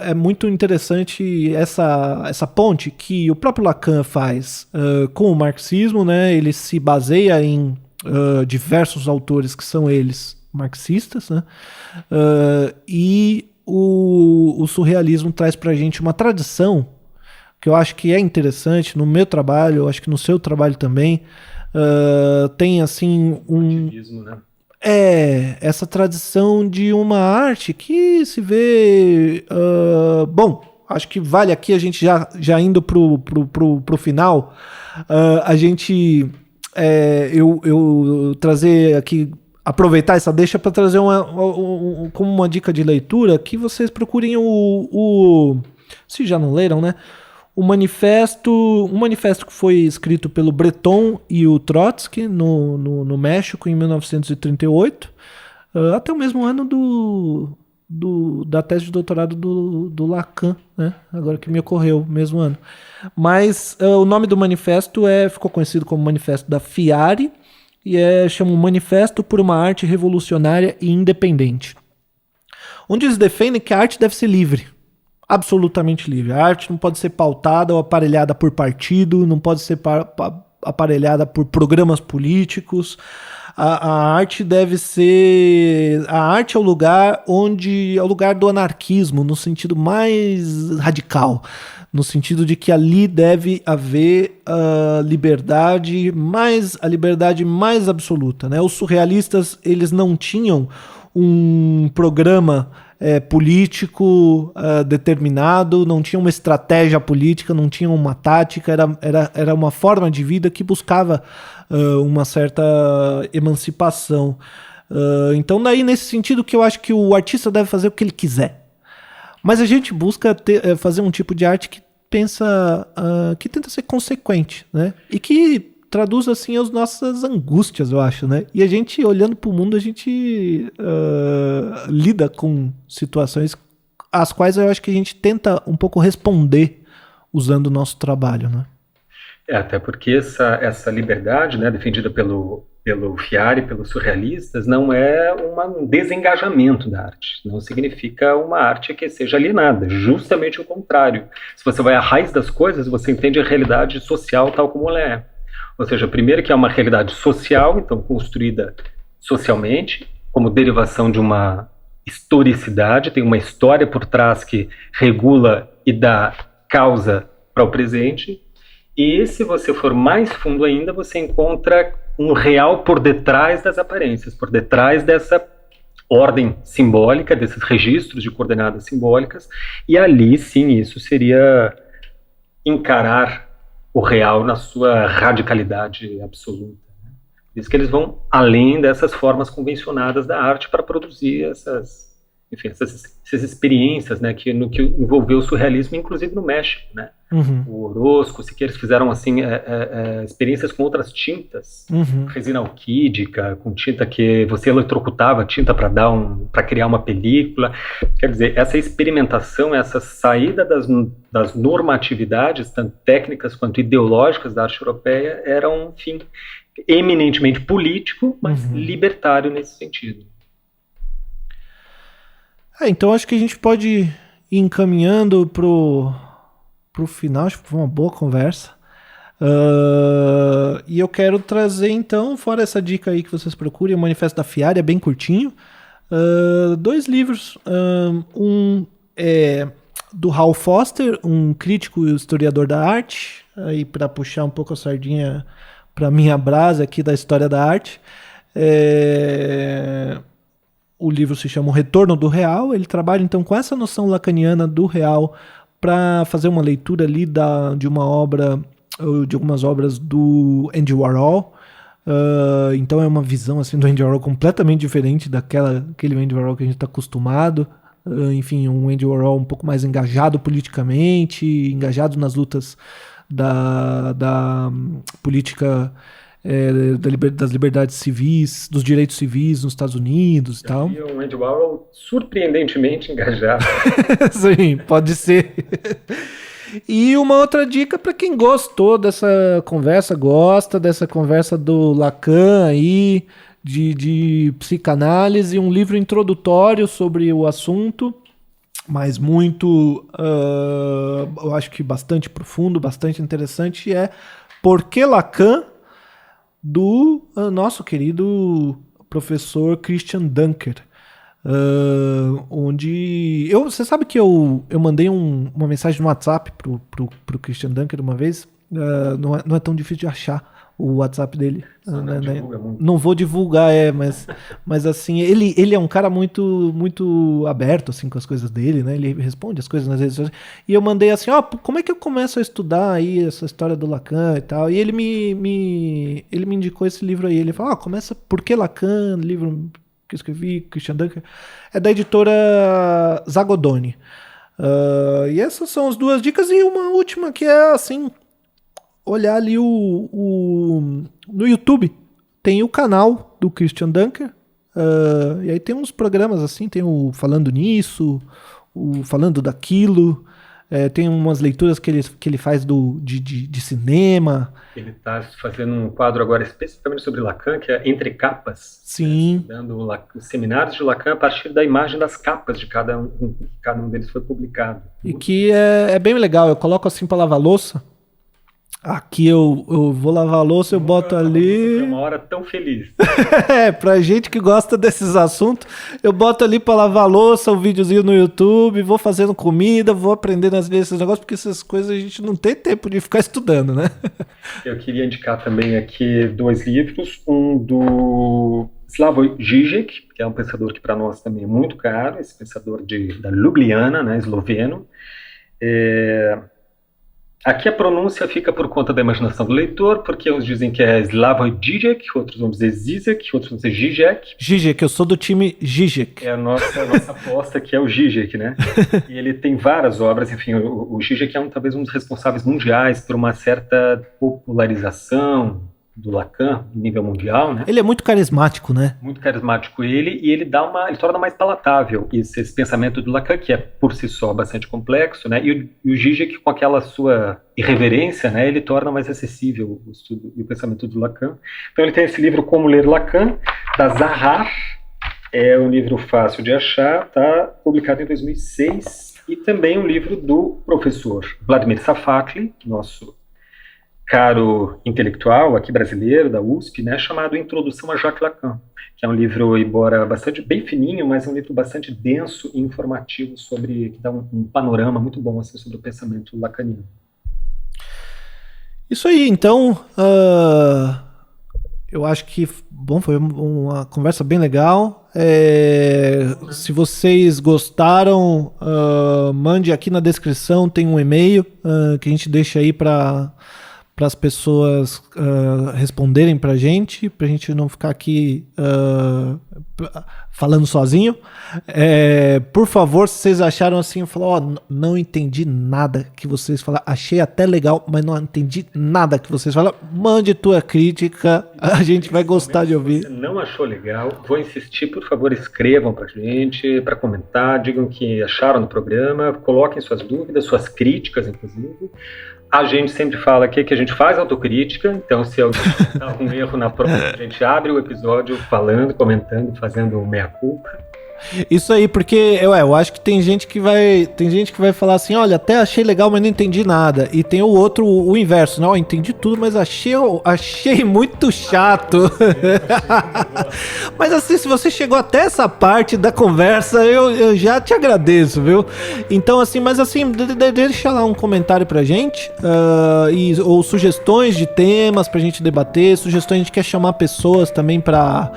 é muito interessante essa ponte que o próprio Lacan faz com o marxismo, né? Ele se baseia em diversos autores que são eles marxistas, né? E o surrealismo traz pra gente uma tradição que eu acho que é interessante no meu trabalho, eu acho que no seu trabalho também, tem assim né? Essa tradição de uma arte que se vê... bom, acho que vale aqui a gente já indo pro final, a gente... eu trazer aqui, aproveitar essa deixa para trazer como uma dica de leitura, que vocês procurem se já não leram, né? Um manifesto que foi escrito pelo Breton e o Trotsky no México em 1938, até o mesmo ano da tese de doutorado do Lacan, né? Agora que me ocorreu, mesmo ano. Mas o nome do manifesto ficou conhecido como Manifesto da Fiare e chama um Manifesto por uma Arte Revolucionária e Independente, onde eles defendem que a arte deve ser livre. Absolutamente livre. A arte não pode ser pautada ou aparelhada por partido, não pode ser aparelhada por programas políticos. A arte deve ser... A arte é o lugar do anarquismo, no sentido mais radical, no sentido de que ali deve haver a liberdade mais absoluta, né? Os surrealistas, eles não tinham um programa político determinado, não tinha uma estratégia política, não tinha uma tática, era uma forma de vida que buscava uma certa emancipação. Então daí nesse sentido que eu acho que o artista deve fazer o que ele quiser. Mas a gente busca fazer um tipo de arte que que tenta ser consequente, né? E que traduz assim as nossas angústias, eu acho, né? E a gente, olhando para o mundo, a gente lida com situações às quais eu acho que a gente tenta um pouco responder usando o nosso trabalho, né? Até porque essa liberdade, né, defendida pelo Fiare, pelos surrealistas, não é um desengajamento da arte. Não significa uma arte que seja alienada, justamente o contrário. Se você vai à raiz das coisas, você entende a realidade social tal como ela é. Ou seja, primeiro que é uma realidade social, então construída socialmente, como derivação de uma historicidade, tem uma história por trás que regula e dá causa para o presente. E se você for mais fundo ainda, você encontra um real por detrás das aparências, por detrás dessa ordem simbólica, desses registros de coordenadas simbólicas, e ali sim isso seria encarar o real na sua radicalidade absoluta. Por isso que eles vão além dessas formas convencionadas da arte para produzir essas experiências, né, que envolveu o surrealismo, inclusive no México, né? O Orozco, Siqueiros fizeram assim experiências com outras tintas, resina alquídica, com tinta que você eletrocutava a tinta para criar uma película. Quer dizer, essa experimentação, essa saída das normatividades, tanto técnicas quanto ideológicas da arte europeia, era um fim eminentemente político, mas libertário nesse sentido. Então acho que a gente pode ir encaminhando pro final. Acho que foi uma boa conversa. E eu quero trazer então, fora essa dica aí que vocês procurem, o Manifesto da Fiare, é bem curtinho. 2 livros. Um é do Hal Foster, um crítico e historiador da arte, aí para puxar um pouco a sardinha para minha brasa aqui da história da arte. O livro se chama O Retorno do Real. Ele trabalha então com essa noção lacaniana do real para fazer uma leitura ali de uma obra, de algumas obras do Andy Warhol. Então é uma visão assim do Andy Warhol completamente diferente daquele Andy Warhol que a gente está acostumado. Enfim, um Andy Warhol um pouco mais engajado politicamente, engajado nas lutas da política, das liberdades civis, dos direitos civis nos Estados Unidos e tal. E um Andy Warhol surpreendentemente engajado. Sim, pode ser. E uma outra dica para quem gostou dessa conversa, gosta dessa conversa do Lacan aí, de psicanálise, um livro introdutório sobre o assunto, mas muito, eu acho que bastante profundo, bastante interessante, é Por que Lacan, do nosso querido professor Christian Dunker. Onde você sabe que eu mandei uma mensagem no WhatsApp pro Christian Dunker uma vez. Não é tão difícil de achar o WhatsApp dele. Não vou divulgar, mas assim, ele é um cara muito, muito aberto assim, com as coisas dele, né? Ele responde as coisas nas redes sociais. E eu mandei assim, como é que eu começo a estudar aí essa história do Lacan e tal? E ele me indicou esse livro aí. Ele falou, começa Por que Lacan, livro que eu escrevi, Christian Dunker, é da editora Zagodoni. E essas são as 2 dicas, e uma última que é assim, olhar ali no YouTube, tem o canal do Christian Dunker, e aí tem uns programas assim, tem o Falando Nisso, o Falando Daquilo, tem umas leituras que ele faz de cinema. Ele está fazendo um quadro agora especificamente sobre Lacan, que é Entre Capas. Sim. Dando os seminários de Lacan a partir da imagem das capas de cada um deles foi publicado. E que é bem legal, eu coloco assim para lavar louça. Aqui eu vou lavar a louça, eu boto ali... É uma hora tão feliz. Pra gente que gosta desses assuntos, eu boto ali pra lavar a louça, um videozinho no YouTube, vou fazendo comida, vou aprendendo às vezes esses negócios, porque essas coisas a gente não tem tempo de ficar estudando, né? Eu queria indicar também aqui 2 livros, um do Slavoj Žižek, que é um pensador que para nós também é muito caro, esse pensador da Ljubljana, né, esloveno. Aqui a pronúncia fica por conta da imaginação do leitor, porque uns dizem que é Slavoj Žižek, outros vão dizer Zizek, outros vão dizer Žižek. Žižek, eu sou do time Žižek. É a nossa aposta, que é o Žižek, né? E ele tem várias obras, enfim, o Žižek é talvez um dos responsáveis mundiais por uma certa popularização do Lacan, em nível mundial, né? Ele é muito carismático, né? Muito carismático ele, e ele torna mais palatável esse pensamento do Lacan, que é por si só bastante complexo, né? E o Zizek, com aquela sua irreverência, né, ele torna mais acessível o estudo e o pensamento do Lacan. Então ele tem esse livro Como Ler Lacan, da Zahar, é um livro fácil de achar, tá publicado em 2006, e também um livro do professor Vladimir Safatli, nosso caro intelectual aqui brasileiro, da USP, né, chamado Introdução a Jacques Lacan, que é um livro, embora bastante bem fininho, mas é um livro bastante denso e informativo que dá um panorama muito bom assim, sobre o pensamento lacaniano. Isso aí, então, eu acho que foi uma conversa bem legal. Se vocês gostaram, mande aqui na descrição, tem um e-mail que a gente deixa aí para as pessoas responderem pra gente não ficar aqui falando sozinho. Por favor, se vocês acharam assim, eu falo, não entendi nada que vocês falaram, achei até legal, mas não entendi nada que vocês falaram, mande tua crítica, a gente vai gostar de ouvir. Se você não achou legal, vou insistir, por favor, escrevam pra gente, para comentar, digam o que acharam do programa, coloquem suas dúvidas, suas críticas, inclusive. A gente sempre fala aqui que a gente faz autocrítica, então se alguém dá um erro na prova, a gente abre o episódio falando, comentando, fazendo meia-culpa. Isso aí, porque eu acho que tem gente que vai falar assim, olha, até achei legal, mas não entendi nada. E tem o inverso, não, entendi tudo, mas achei muito chato. Mas assim, se você chegou até essa parte da conversa, eu já te agradeço, viu? Então assim, mas assim, deixa lá um comentário pra gente, ou sugestões de temas pra gente debater, sugestões, a gente quer chamar pessoas também pra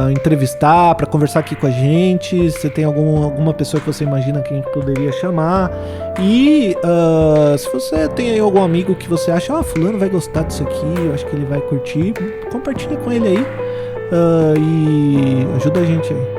entrevistar, pra conversar aqui com a gente. Se tem alguma pessoa que você imagina que a gente poderia chamar. E se você tem aí algum amigo que você acha, fulano vai gostar disso aqui, eu acho que ele vai curtir, compartilha com ele aí e ajuda a gente aí.